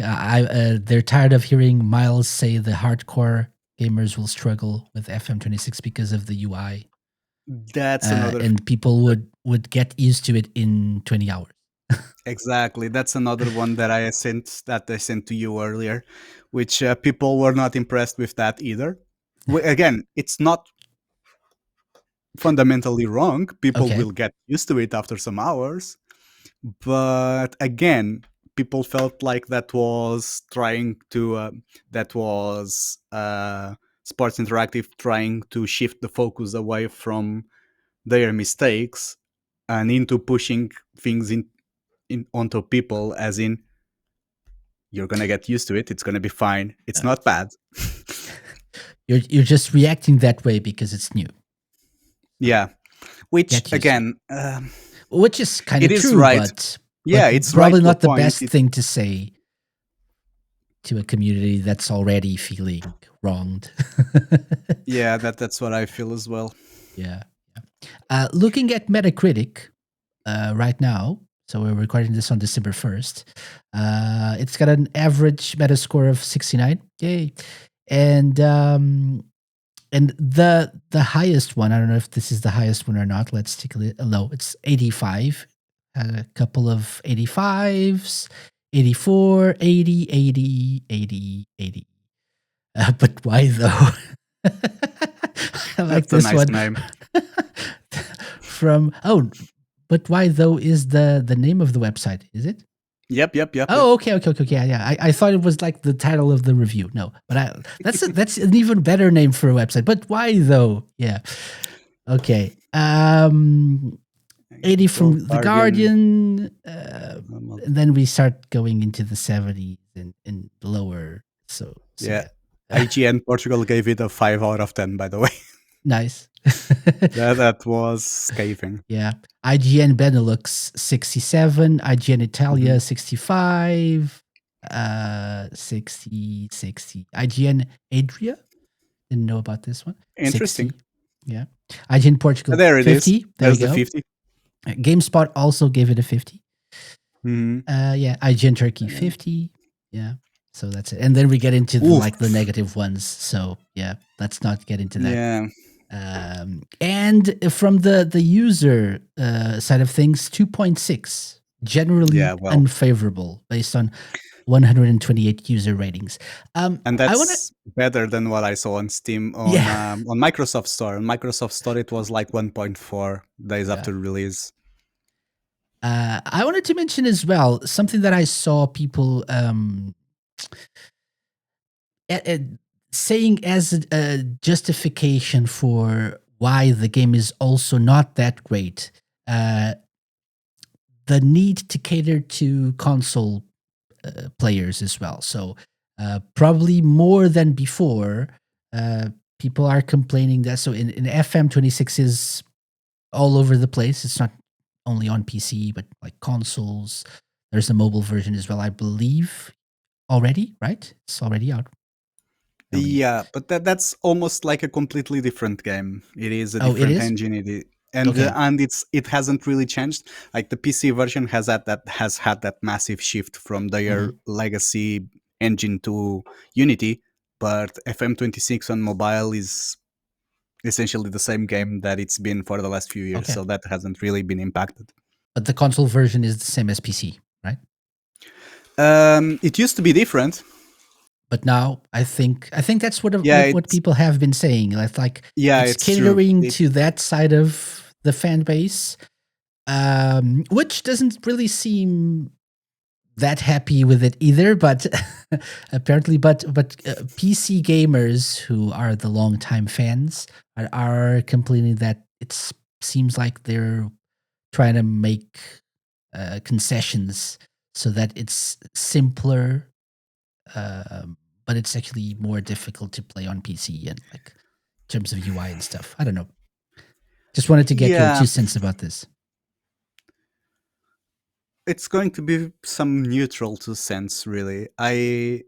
they're tired of hearing Miles say the hardcore gamers will struggle with FM26 because of the UI, That's another and people would get used to it in 20 hours. exactly. That's another one that I sent to you earlier, which people were not impressed with that either. Again, it's not fundamentally wrong. People Okay, will get used to it after some hours. But again, people felt like that was Sports Interactive trying to shift the focus away from their mistakes and into pushing things in onto people, as in, you're gonna get used to it, it's gonna be fine, it's uh, not bad. you're just reacting that way because it's new. So Yeah, which get used to it, again, which is kind it of is true, right. but Yeah, it's right probably to a not the point. best thing to say to a community that's already feeling wronged. Yeah, that's what I feel as well. Yeah. Looking at Metacritic right now, so we're recording this on December 1st. It's got an average Metascore of 69. Yay! And the highest one, I don't know if this is the highest one or not. Let's take a look. No, it's 85. A couple of 85s, 84, 80, 80, 80, 80. But why though? I like That's a this nice one. name. But why though is the name of the website? Is it? Yep. Oh, okay. Yeah. I thought it was like the title of the review. No, but that's an even better name for a website. But why though? Yeah. Okay. 80 from the Guardian. And then we start going into the 70s and lower. So Yeah. yeah. IGN Portugal gave it a 5 out of 10, by the way. Nice. That was scathing. Yeah. IGN Benelux 67, IGN Italia 65, 60. IGN Adria, didn't know about this one. Interesting. 60. Yeah. IGN Portugal There it 50. is. There There's we the go. 50. GameSpot also gave it a 50. Mm-hmm. Yeah. IGN Turkey 50. Yeah. So that's it. And then we get into the negative ones. So yeah, let's not get into that. Yeah. And from the user side of things, 2.6, generally unfavorable based on 128 user ratings. And that's better than what I saw on Steam on Microsoft Store. On Microsoft Store, it was like 1.4 days after release. I wanted to mention as well something that I saw people saying as a justification for why the game is also not that great. The need to cater to console players as well. So probably more than before, people are complaining that. So in FM26 is all over the place. It's not only on PC, but like consoles. There's a mobile version as well, I believe, already, right? It's already out. Yeah, but that's almost like a completely different game. It is a different engine. And it hasn't really changed. Like the PC version has had that massive shift from their legacy engine to Unity, but FM26 on mobile is essentially the same game that it's been for the last few years. So that hasn't really been impacted. But the console version is the same as PC, right? It used to be different. But now I think that's what people have been saying. It's catering to that side of the fan base, which doesn't really seem that happy with it either. But apparently, but PC gamers who are the longtime fans are complaining that it seems like they're trying to make concessions so that it's simpler. But it's actually more difficult to play on PC and like in terms of UI and stuff. I don't know. Just wanted to get your 2 cents about this. it's going to be some neutral to sense, really. I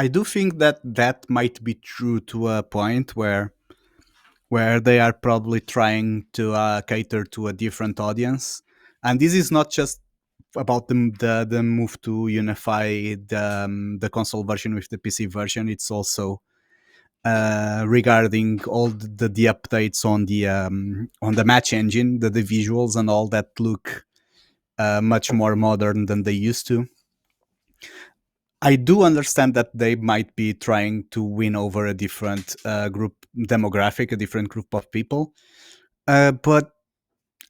do think that that might be true to a point where they are probably trying to cater to a different audience, and this is not just about the move to unify the console version with the PC version. It's also regarding all the updates on the match engine, the visuals and all that look much more modern than they used to. I do understand that they might be trying to win over a different group demographic, a different group of people, but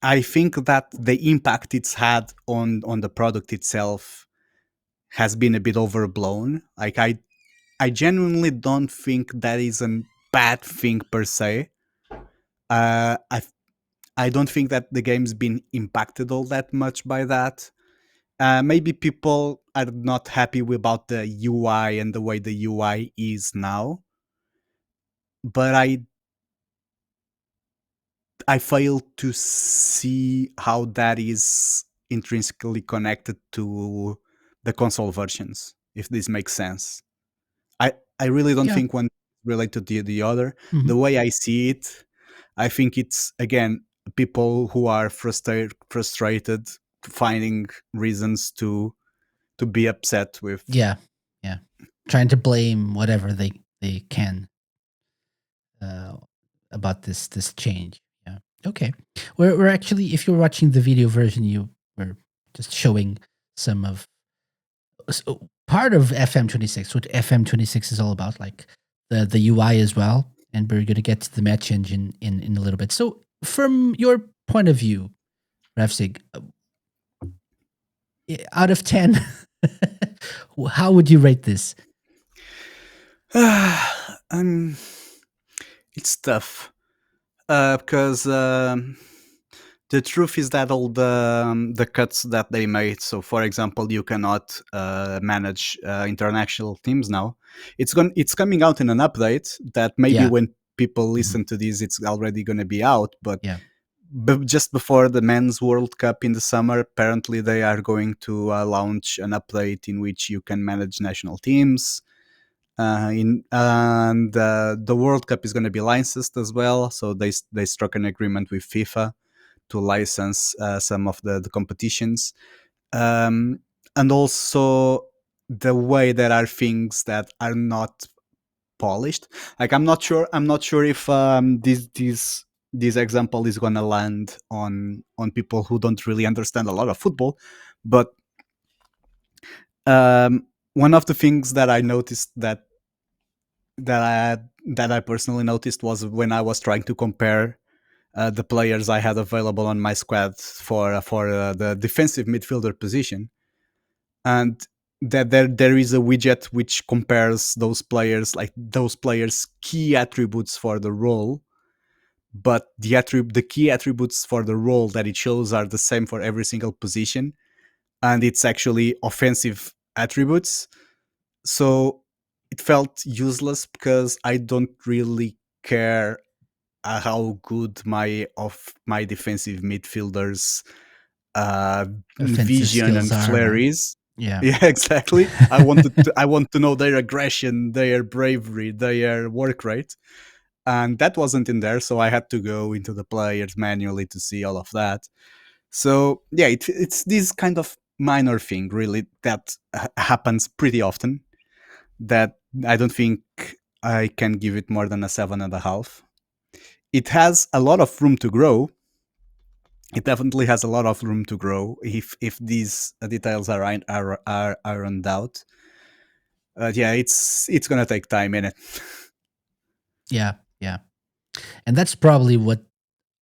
I think that the impact it's had on the product itself has been a bit overblown. Like I genuinely don't think that is a bad thing per se. Uh, I I don't think that the game's been impacted all that much by that. Maybe people are not happy about the UI and the way the UI is now, but I fail to see how that is intrinsically connected to the console versions, if this makes sense. I really don't Yeah. think one related to the other. Mhm. The way I see it, I think it's again people who are frustrated finding reasons to be upset with. Yeah. Yeah. Trying to blame whatever they can uh, about this change. Yeah. Okay. We're actually, if you're watching the video version, you were just showing some of part of FM26, what FM26 is all about, like the UI as well. And we're going to get to the match engine in a little bit. So, from your point of view, Ravsieg, out of 10, how would you rate this? um, it's tough because the truth is that all the cuts that they made. So, for example, you cannot manage international teams now. It's coming out in an update that maybe Yeah. when people listen to this, it's already going to be out. But Yeah. just before the men's World Cup in the summer, apparently they are going to launch an update in which you can manage national teams. The World Cup is going to be licensed as well, so they struck an agreement with FIFA to license some of the competitions, and also the way there are things that are not polished. Like I'm not sure if this example is gonna land on people who don't really understand a lot of football, but one of the things that I noticed that I personally noticed was when I was trying to compare the players I had available on my squad for the defensive midfielder position, and that there is a widget which compares those players, like those players' key attributes for the role, but the key attributes for the role that it shows are the same for every single position, and it's actually offensive attributes. So it felt useless because I don't really care how good my defensive midfielders Offensive vision skills and are, flair right? is. Yeah. Yeah, exactly. I want to know their aggression, their bravery, their work rate, and that wasn't in there. So I had to go into the players manually to see all of that. So yeah, it's this kind of minor thing really that happens pretty often. That I don't think I can give it more than a 7.5. It has a lot of room to grow. It definitely has a lot of room to grow if these details are ironed out. Yeah, it's gonna take time in it. Yeah. Yeah. And that's probably what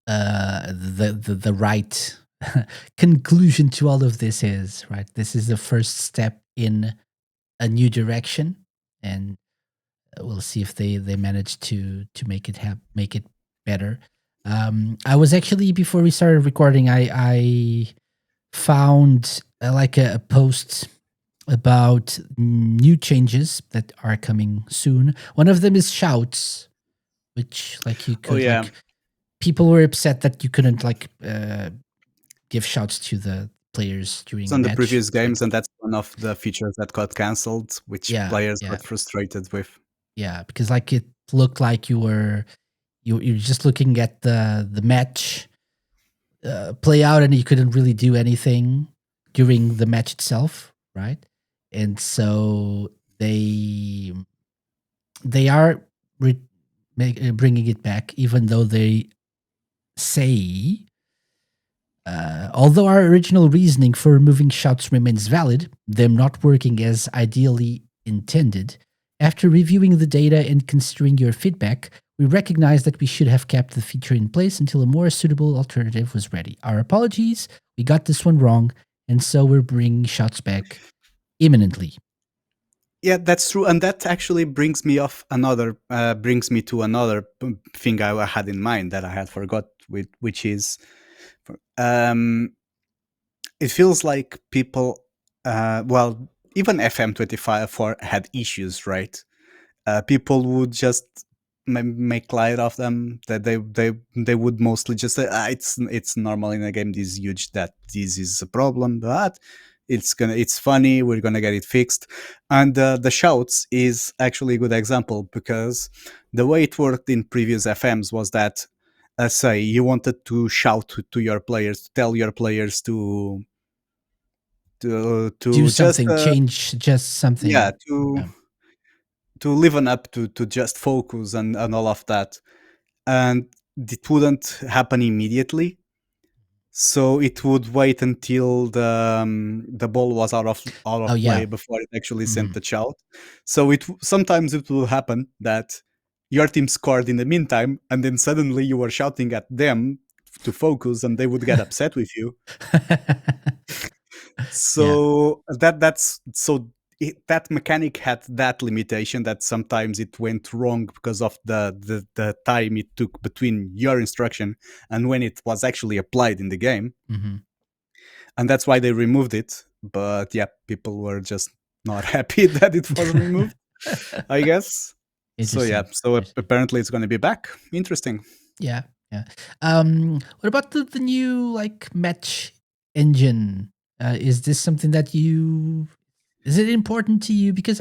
the right conclusion to all of this is, right? This is the first step in a new direction, and we'll see if they manage to make it make it better. I was actually, before we started recording, I found like a post about new changes that are coming soon. One of them is shouts, which like you Oh could yeah, like, people were upset that you couldn't like give shouts to players during a on the match. previous So games, and that's one of the features that got cancelled, which yeah, players yeah, got frustrated with. yeah, because like it looked like you're just looking at the match play out, and you couldn't really do anything during the match itself, right? And so they are bringing it back, even though they say, although our original reasoning for removing shouts remains valid, them not working as ideally intended, after reviewing the data and considering your feedback, we recognize that we should have kept the feature in place until a more suitable alternative was ready. Our apologies, we got this one wrong, and so we're bringing shouts back imminently. Yeah, that's true, and that actually brings me to another thing I had in mind that I had forgot, which is, um, it feels like people, well, even FM25 had issues, right? People would just make light of them. That they would mostly just say, it's normal in a game this huge that this is a problem, but it's funny. We're gonna get it fixed. And the shouts is actually a good example, because the way it worked in previous FMs was that, say you wanted to shout to your players, to tell your players Do to just something, change just yeah, something. to Yeah. liven up, to just focus and all of that, and it wouldn't happen immediately. So it would wait until the ball was out Oh of yeah. play before it actually sent Mhm. the shout. So sometimes it will happen that your team scored in the meantime, and then suddenly you were shouting at them to focus, and they would get upset with you. Yeah. So that mechanic had that limitation, that sometimes it went wrong because of the time it took between your instruction and when it was actually applied in the game, Mhm. and that's why they removed it. But yeah, people were just not happy that it was removed, I guess. So yeah, Interesting. so Interesting. apparently it's going to be back. Interesting. Yeah, yeah. What about the new like match engine? Is this something that you is it important to you? Because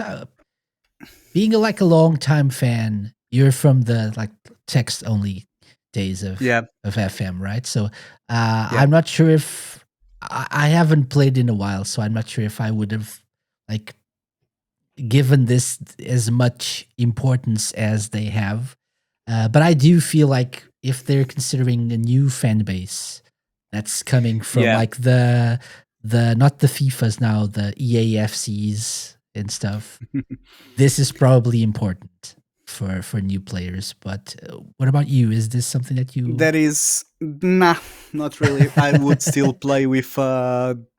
being like a long time fan, you're from the like text only days Yeah, of FM, right? So yeah. I'm not sure if I haven't played in a while, so I'm not sure if I would have like given this as much importance as they have. But I do feel like if they're considering a new fan base that's coming from Yeah. like the not the FIFAs now, the EAFCs and stuff, this is probably important for new players. But what about you? Is this something that you? That is, nah, not really. I would still play with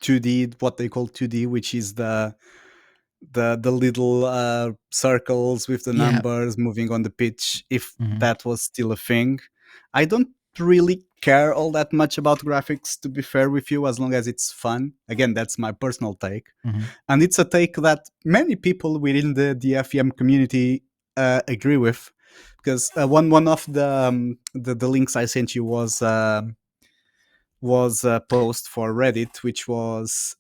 2D, what they call 2D, which is the little circles with the Yeah. numbers moving on the pitch. If Hmm. that was still a thing, I don't really care all that much about graphics. To be fair with you, as long as it's fun. Again, that's my personal take, Hmm. and it's a take that many people within the FEM community agree with, because one of the links I sent you was a post for Reddit, which was,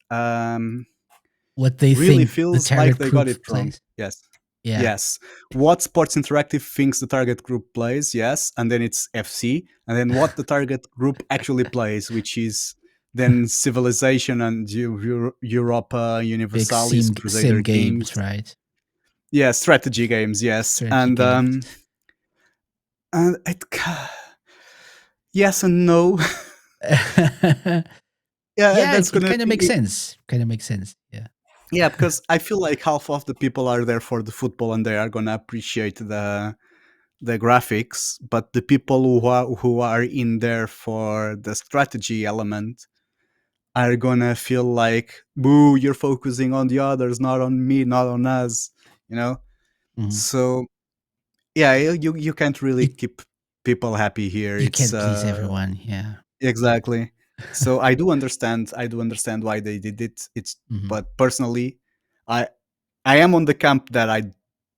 What they really think the feels like target they got group it wrong. plays? Yes. Yeah. Yes. What Sports Interactive thinks the target group plays? Yes. And then it's FC. And then what the target group actually plays, which is then Civilization and Europa Big Universalis, sim Crusader games, Kings. right? Yeah, strategy games. Yes. Strategy games. And it, yes and no. Yeah, Yeah, that's it gonna kind of makes be. sense. Kind of makes sense. Yeah. Yeah, because I feel like half of the people are there for the football and they are gonna appreciate the graphics, but the people who are in there for the strategy element are gonna feel like, boo, you're focusing on the others, not on me, not on us, you know. Mhm. So yeah, you can't really You keep people happy here. you It's can't please everyone. Yeah. exactly. So I do understand why they did it. It's Mhm. But personally, I I am on the camp that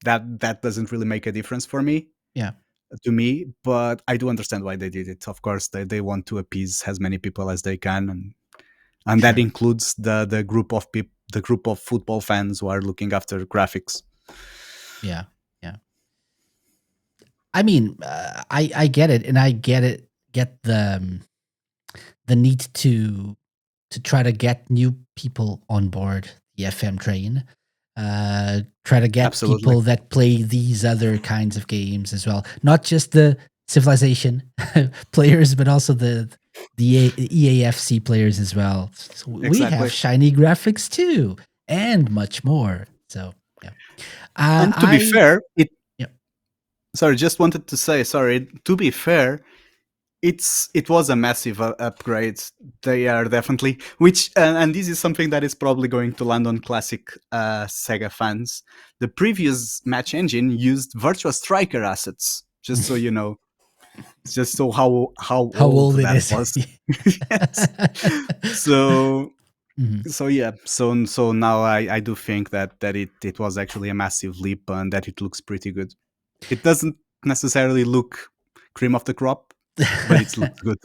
that doesn't really make a difference for me, Yeah. to me, but I do understand why they did it. Of course, they want to appease as many people as they can, and and that Sure. includes the group of football fans who are looking after graphics. Yeah. Yeah. I mean, I get it, and I get the need to try to get new people on board the FM train. Try to get Absolutely. people that play these other kinds of games as well, not just the Civilization players, but also the EAFC players as well. So we have Exactly. shiny graphics too, and much more. So yeah, And to be I fair, it yeah. sorry, just wanted to say, sorry, to be fair, it was a massive upgrade. They are definitely, which and this is something that is probably going to land on classic Sega fans. The previous match engine used Virtua Striker assets, just so you know, just so how How old old it that is. was. Yes. So Mhm. yeah, so now I do think that it was actually a massive leap and that it looks pretty good. It doesn't necessarily look cream of the crop, but it looks good.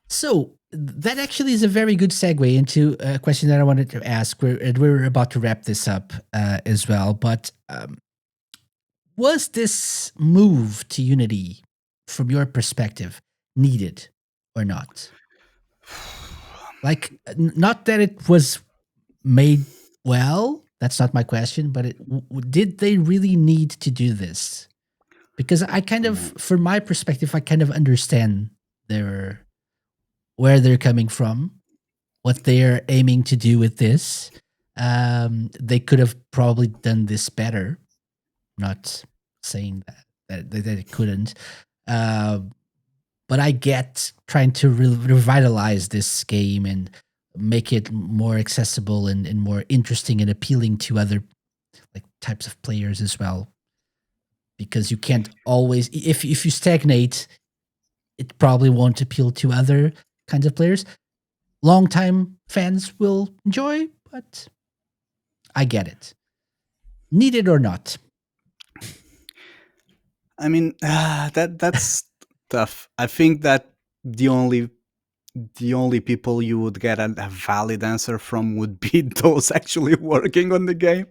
So that actually is a very good segue into a question that I wanted to ask. We're about to wrap this up as well, but was this move to Unity, from your perspective, needed or not? Like, not that it was made well. That's not my question, but did they really need to do this? Because I kind of, from my perspective, I kind of understand their where they're coming from, what they're aiming to do with this. They could have probably done this better. Not saying that it couldn't, uh, but I get trying to revitalize this game and make it more accessible and more interesting and appealing to other like types of players as well. Because you can't always, if you stagnate, it probably won't appeal to other kinds of players. Longtime fans will enjoy, but I get it. Needed or not. I mean, that's tough. I think that the only the only people you would get a valid answer from would be those actually working on the game,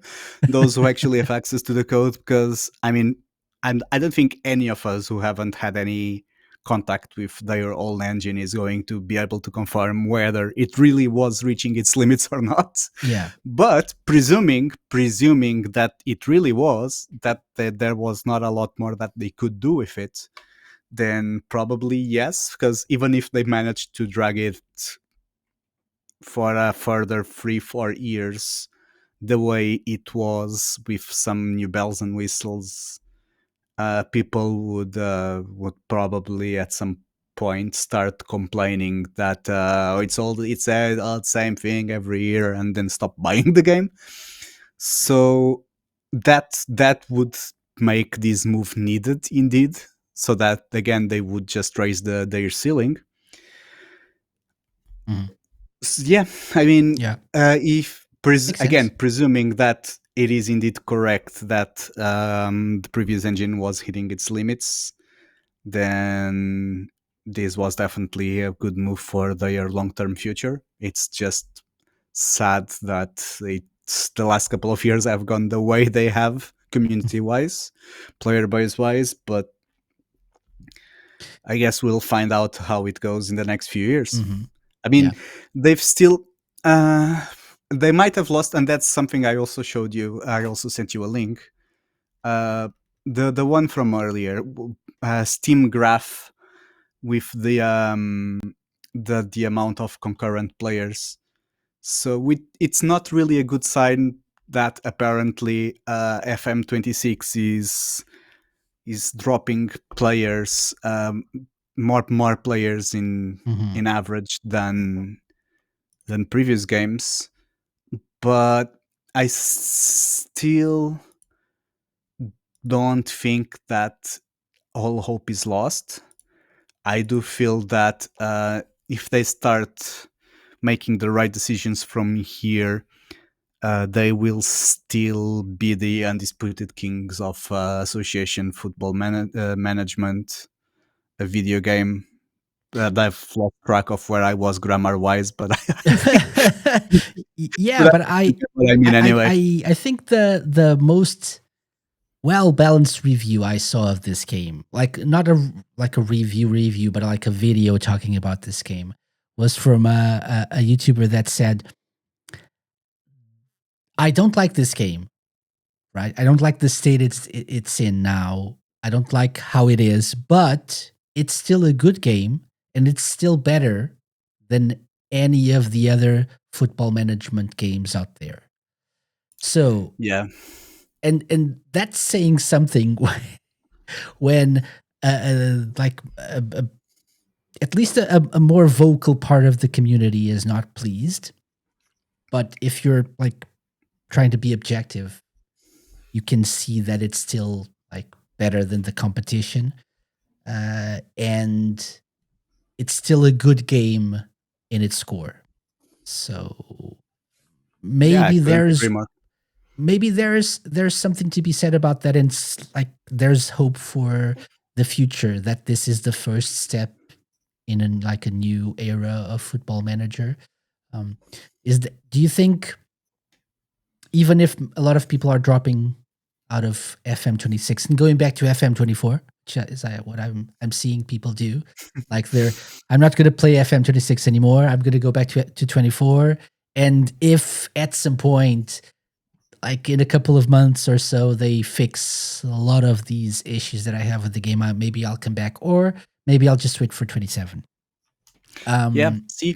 those who actually have access to the code. Because I mean, and I don't think any of us who haven't had any contact with their old engine is going to be able to confirm whether it really was reaching its limits or not. Yeah. But presuming that it really was, that there was not a lot more that they could do with it, then probably yes, because even if they managed to drag it for a further 3-4 years, the way it was with some new bells and whistles, people would probably at some point start complaining that it's the same thing every year and then stop buying the game. So that would make this move needed indeed, so that again they would just raise their ceiling. Mhm. Yeah, I mean, Yeah. if Makes again sense. presuming that it is indeed correct that the previous engine was hitting its limits, then this was definitely a good move for their long-term future. It's just sad that the last couple of years have gone the way they have, community-wise, player base-wise, but I guess we'll find out how it goes in the next few years. Hmm. I mean, Yeah. they've still uh, they might have lost, and that's something I also showed you. I also sent you a link. Uh, the one from earlier, Steam graph with the amount of concurrent players. So it's not really a good sign that apparently FM26 is dropping players, more players Hmm. in average than previous games. But I still don't think that all hope is lost. I do feel that if they start making the right decisions from here, they will still be the undisputed kings of association football management, a video game. I've lost track of where I was grammar wise, but I think Yeah, but but you get what I mean anyway. I think the most well balanced review I saw of this game, like not a review, but like a video talking about this game, was from a YouTuber that said, "I don't like this game, right? I don't like the state it's in now. I don't like how it is, but it's still a good game, and it's still better than any of the other football management games out there." So, Yeah, and that's saying something when like at least a more vocal part of the community is not pleased. But if you're like trying to be objective, you can see that it's still like better than the competition, and it's still a good game in its score. So yeah, I maybe couldn't agree more. there's something to be said about that, and like there's hope for the future that this is the first step in like a new era of football manager. um do you think, even if a lot of people are dropping out of FM26 and going back to FM24, which is what I'm seeing people do, like I'm not going to play FM26 anymore, I'm going to go back to 24, and if at some point, like in a couple of months or so, they fix a lot of these issues that I have with the game, maybe I'll come back, or maybe I'll just wait for 27. Yeah, um see,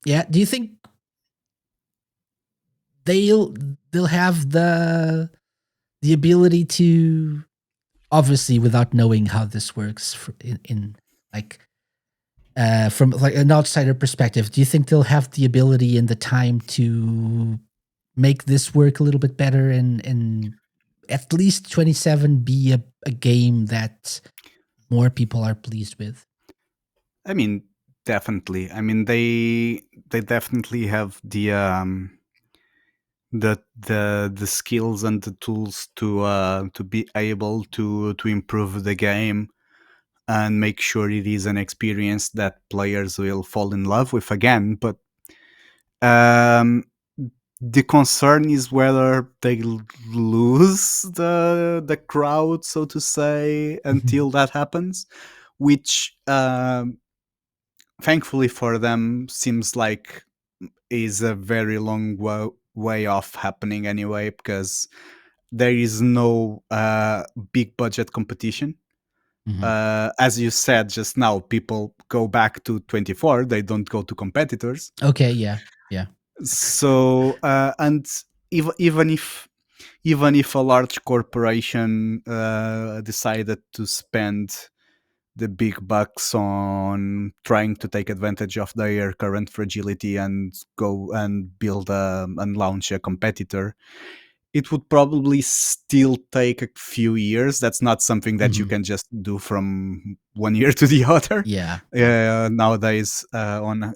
yeah, do you think they'll they'll have the ability to, obviously without knowing how this works in like from like an outsider perspective, do you think they'll have the ability and the time to make this work a little bit better, and at least 27 be a game that more people are pleased with? I mean, definitely. I mean, they definitely have the skills and the tools to be able to improve the game and make sure it is an experience that players will fall in love with again. But um, the concern is whether they lose the crowd, so to say, until that happens, which thankfully for them seems like is a very long way off happening anyway, because there is no big budget competition. Mhm. As you said just now, people go back to 24, they don't go to competitors. Okay, yeah, yeah. So and even if a large corporation decided to spend the big bucks on trying to take advantage of their current fragility and go and build and launch a competitor, it would probably still take a few years. That's not something that you Mhm. can just do from one year to the other Yeah, yeah. nowadays, on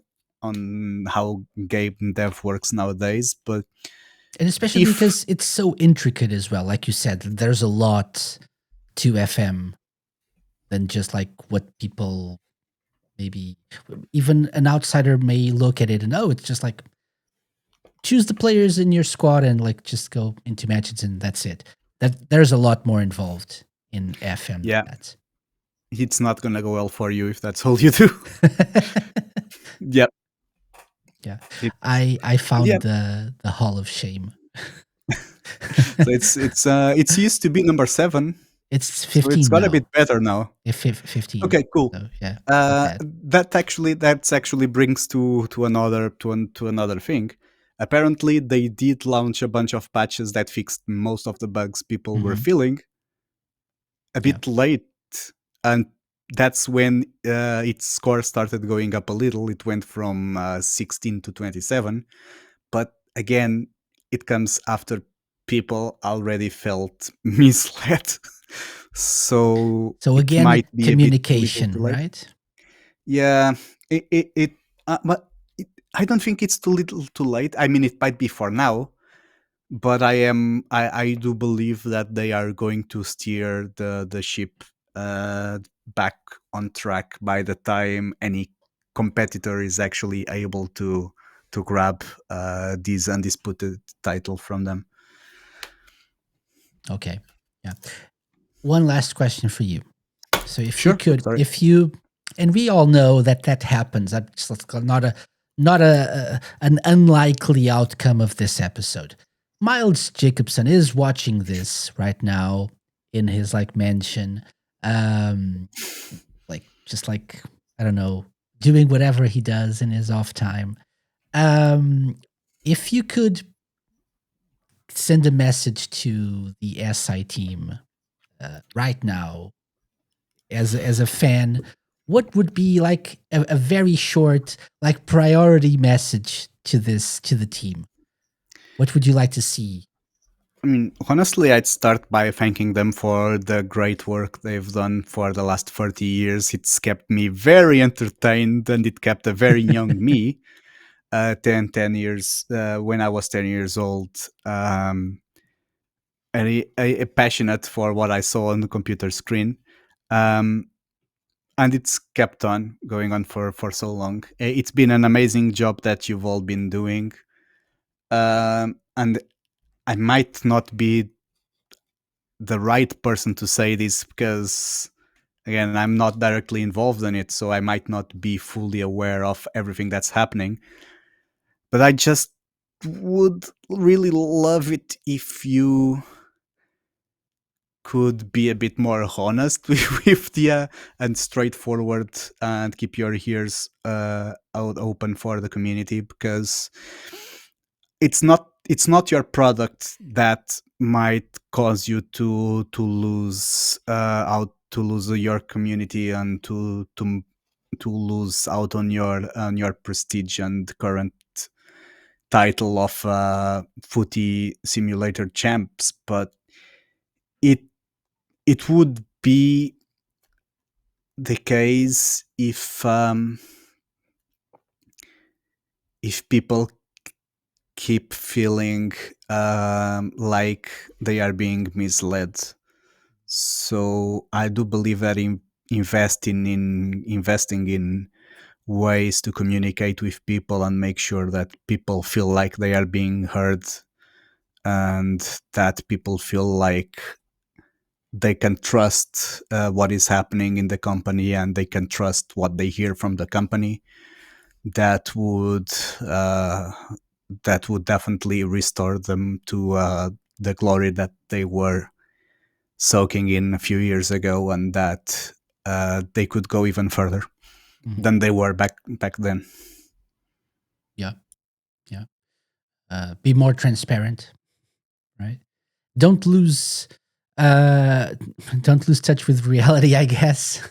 how game dev works nowadays. But And especially if because it's so intricate as well. Like you said, there's a lot to FM than just like what people, maybe even an outsider may look at it and, oh, it's just like choose the players in your squad and like just go into matches and that's it. That there's a lot more involved in FM yeah, than that. it's not gonna go well for you if that's all you do. Yep. Yeah. It's I yeah. found the Hall of Shame. So it's used to be number 7, It's so it's 15 got a bit now. better now. 15. Okay, cool. So yeah, not bad. That's actually brings to another thing. Apparently, they did launch a bunch of patches that fixed most of the bugs people were Hmm. feeling a Yeah. bit late, and that's when its score started going up a little. It went from 16 to 27, but again, it comes after people already felt misled. So So it again, might be a bit little communication, too late. right? Yeah, but I don't think it's too little too late. I mean, it might be for now, but I do believe that they are going to steer the ship back on track by the time any competitor is actually able to grab this undisputed title from them. Okay. Yeah. One last question for you. So if you Sure. could, Sorry. if you, and we all know that that happens. That's not an unlikely outcome of this episode. Miles Jacobson is watching this right now in his like mansion, like just like I don't know, doing whatever he does in his off time. If you could send a message to the SI team right now as a fan, what would be like a very short like priority message to the team? What would you like to see? I mean, honestly, I'd start by thanking them for the great work they've done for the last 30 years. It's kept me very entertained and it kept a very young me, 10 years, when I was 10 years old, passionate for what I saw on the computer screen. Um, and it's kept on going on for so long. It's been an amazing job that you've all been doing. And I might not be the right person to say this because, again, I'm not directly involved in it, so I might not be fully aware of everything that's happening. But I just would really love it if you could be a bit more honest with the and straightforward and keep your ears out open for the community, because it's not your product that might cause you to lose out, to lose your community, and to lose out on your prestige and current title of footy simulator champs. But it it would be the case if people keep feeling like they are being misled. So I do believe that investing in ways to communicate with people and make sure that people feel like they are being heard, and that people feel like they can trust what is happening in the company, and they can trust what they hear from the company, that would uh, that would definitely restore them to the glory that they were soaking in a few years ago, and that they could go even further than they were back then. Yeah, yeah. Be more transparent, right? Don't lose, uh, don't lose touch with reality. I guess,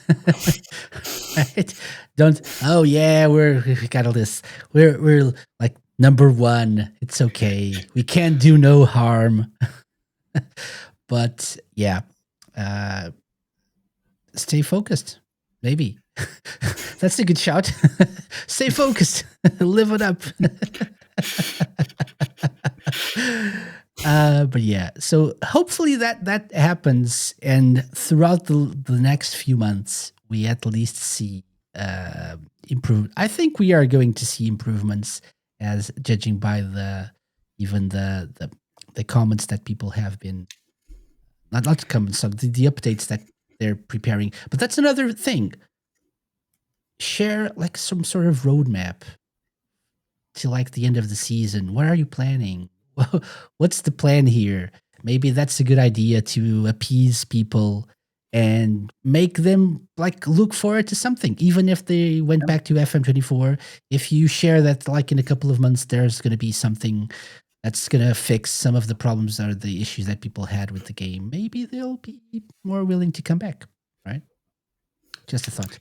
right? Don't. Oh yeah, we got all this. We're like number one. It's okay. We can't do no harm. But yeah, uh, stay focused. Maybe that's a good shout. Stay focused. Live it up. But yeah, so hopefully that happens, and throughout the next few months, we at least see improve. I think we are going to see improvements, as judging by even the comments that people have been not comments, so the updates that they're preparing. But that's another thing. Share like some sort of roadmap to like the end of the season. What are you planning? What's the plan here? Maybe that's a good idea to appease people and make them like look forward to something, even if they went back to FM24. If you share that like in a couple of months there's going to be something that's going to fix some of the problems or the issues that people had with the game, maybe they'll be more willing to come back, right? Just a thought.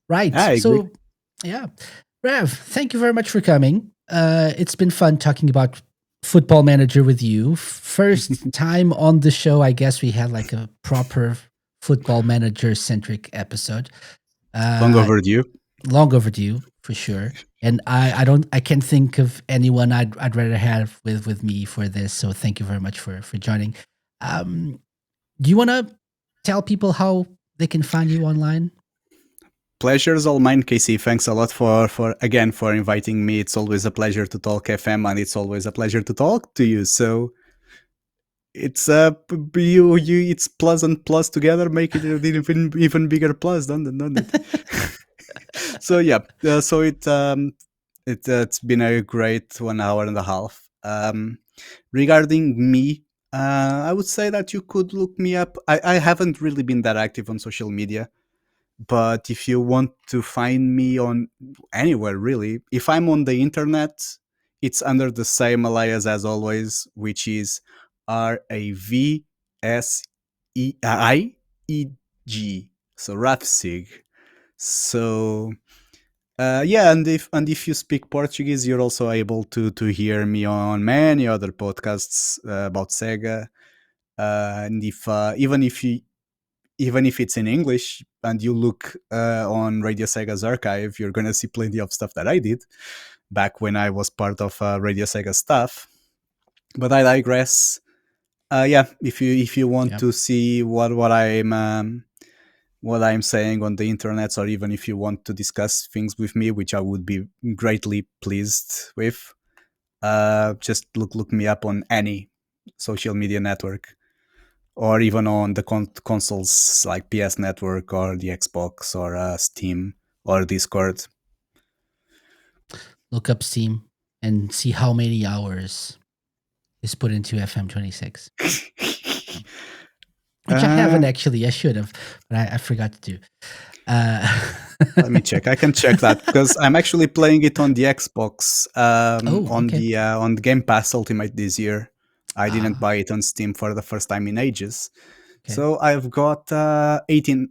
Right. I agree. So, yeah. Rav, thank you very much for coming. It's been fun talking about Football Manager with you. First time on the show, I guess we had like a proper Football Manager centric episode. Long overdue. Long overdue, for sure. And I can't think of anyone I'd rather have with me for this. So thank you very much for joining. Do you want to tell people how they can find you online? Pleasure's all mine, Casey. Thanks a lot for again for inviting me. It's always a pleasure to talk FM, and it's always a pleasure to talk to you. So it's it's plus and plus together make it an even bigger plus, don't it? So yeah, it's been a great 1 hour and a half. Regarding me, I would say that you could look me up. I haven't really been that active on social media, but if you want to find me on anywhere really, if I'm on the internet, it's under the same alias as always, which is Ravsieg. So Ravsieg. So yeah, and if you speak Portuguese, you're also able to hear me on many other podcasts about Sega. And if even if it's in English and you look on Radio Sega's archive, you're gonna see plenty of stuff that I did back when I was part of Radio Sega stuff. But I digress. Yeah, if you want Yeah. to see what I'm saying on the internet, or even if you want to discuss things with me, which I would be greatly pleased with, just look me up on any social media network, or even on the consoles like PS Network or the Xbox or Steam or Discord. Look up Steam and see how many hours is put into FM26. Which I haven't actually. I should have, but I forgot to do. Let me check. I can check that because I'm actually playing it on the Xbox on the Game Pass Ultimate this year. I didn't buy it on Steam for the first time in ages. Okay. So I've got 18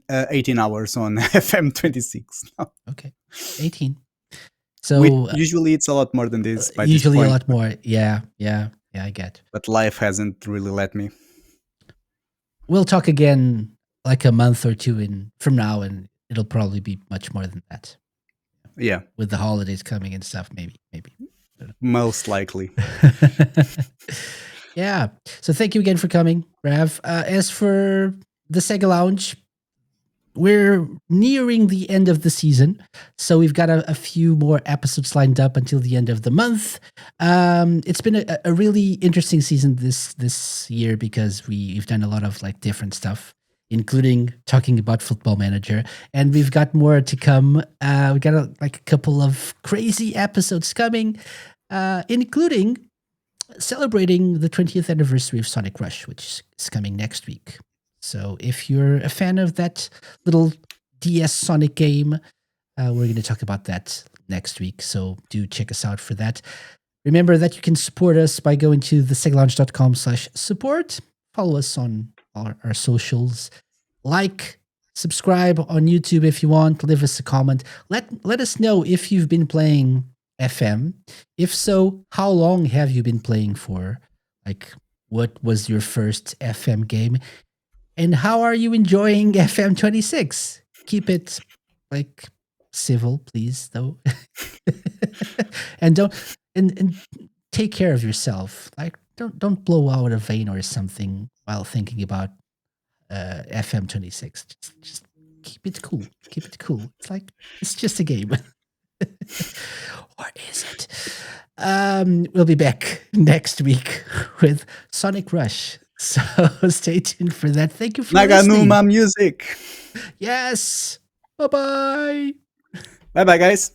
hours on FM26 now. Okay, 18. So usually it's a lot more than this. By usually this a point, lot more. Yeah, I get. but life hasn't really let me. We'll talk again like a month or two from now, and it'll probably be much more than that. Yeah, with the holidays coming and stuff, maybe. Most likely. Yeah. So thank you again for coming, Rav. As for the Sega Lounge, we're nearing the end of the season, so we've got a few more episodes lined up until the end of the month. It's been a really interesting season this year because we've done a lot of like different stuff, including talking about Football Manager, and we've got more to come. We got a couple of crazy episodes coming, including celebrating the 20th anniversary of Sonic Rush, which is coming next week. So if you're a fan of that little DS Sonic game, we're going to talk about that next week. So do check us out for that. Remember that you can support us by going to thesegalounge.com/support. Follow us on our socials. Like, subscribe on YouTube if you want. Leave us a comment. Let us know if you've been playing FM. If so, how long have you been playing for? Like, what was your first FM game? And how are you enjoying FM26? Keep it like civil, please, though. And and take care of yourself. Like don't blow out a vein or something while thinking about FM26. Just keep it cool. Keep it cool. It's just a game. Or is it? We'll be back next week with Sonic Rush. So stay tuned for that. Thank you for listening. Naganuma music. Yes. Bye-bye. Bye-bye, guys.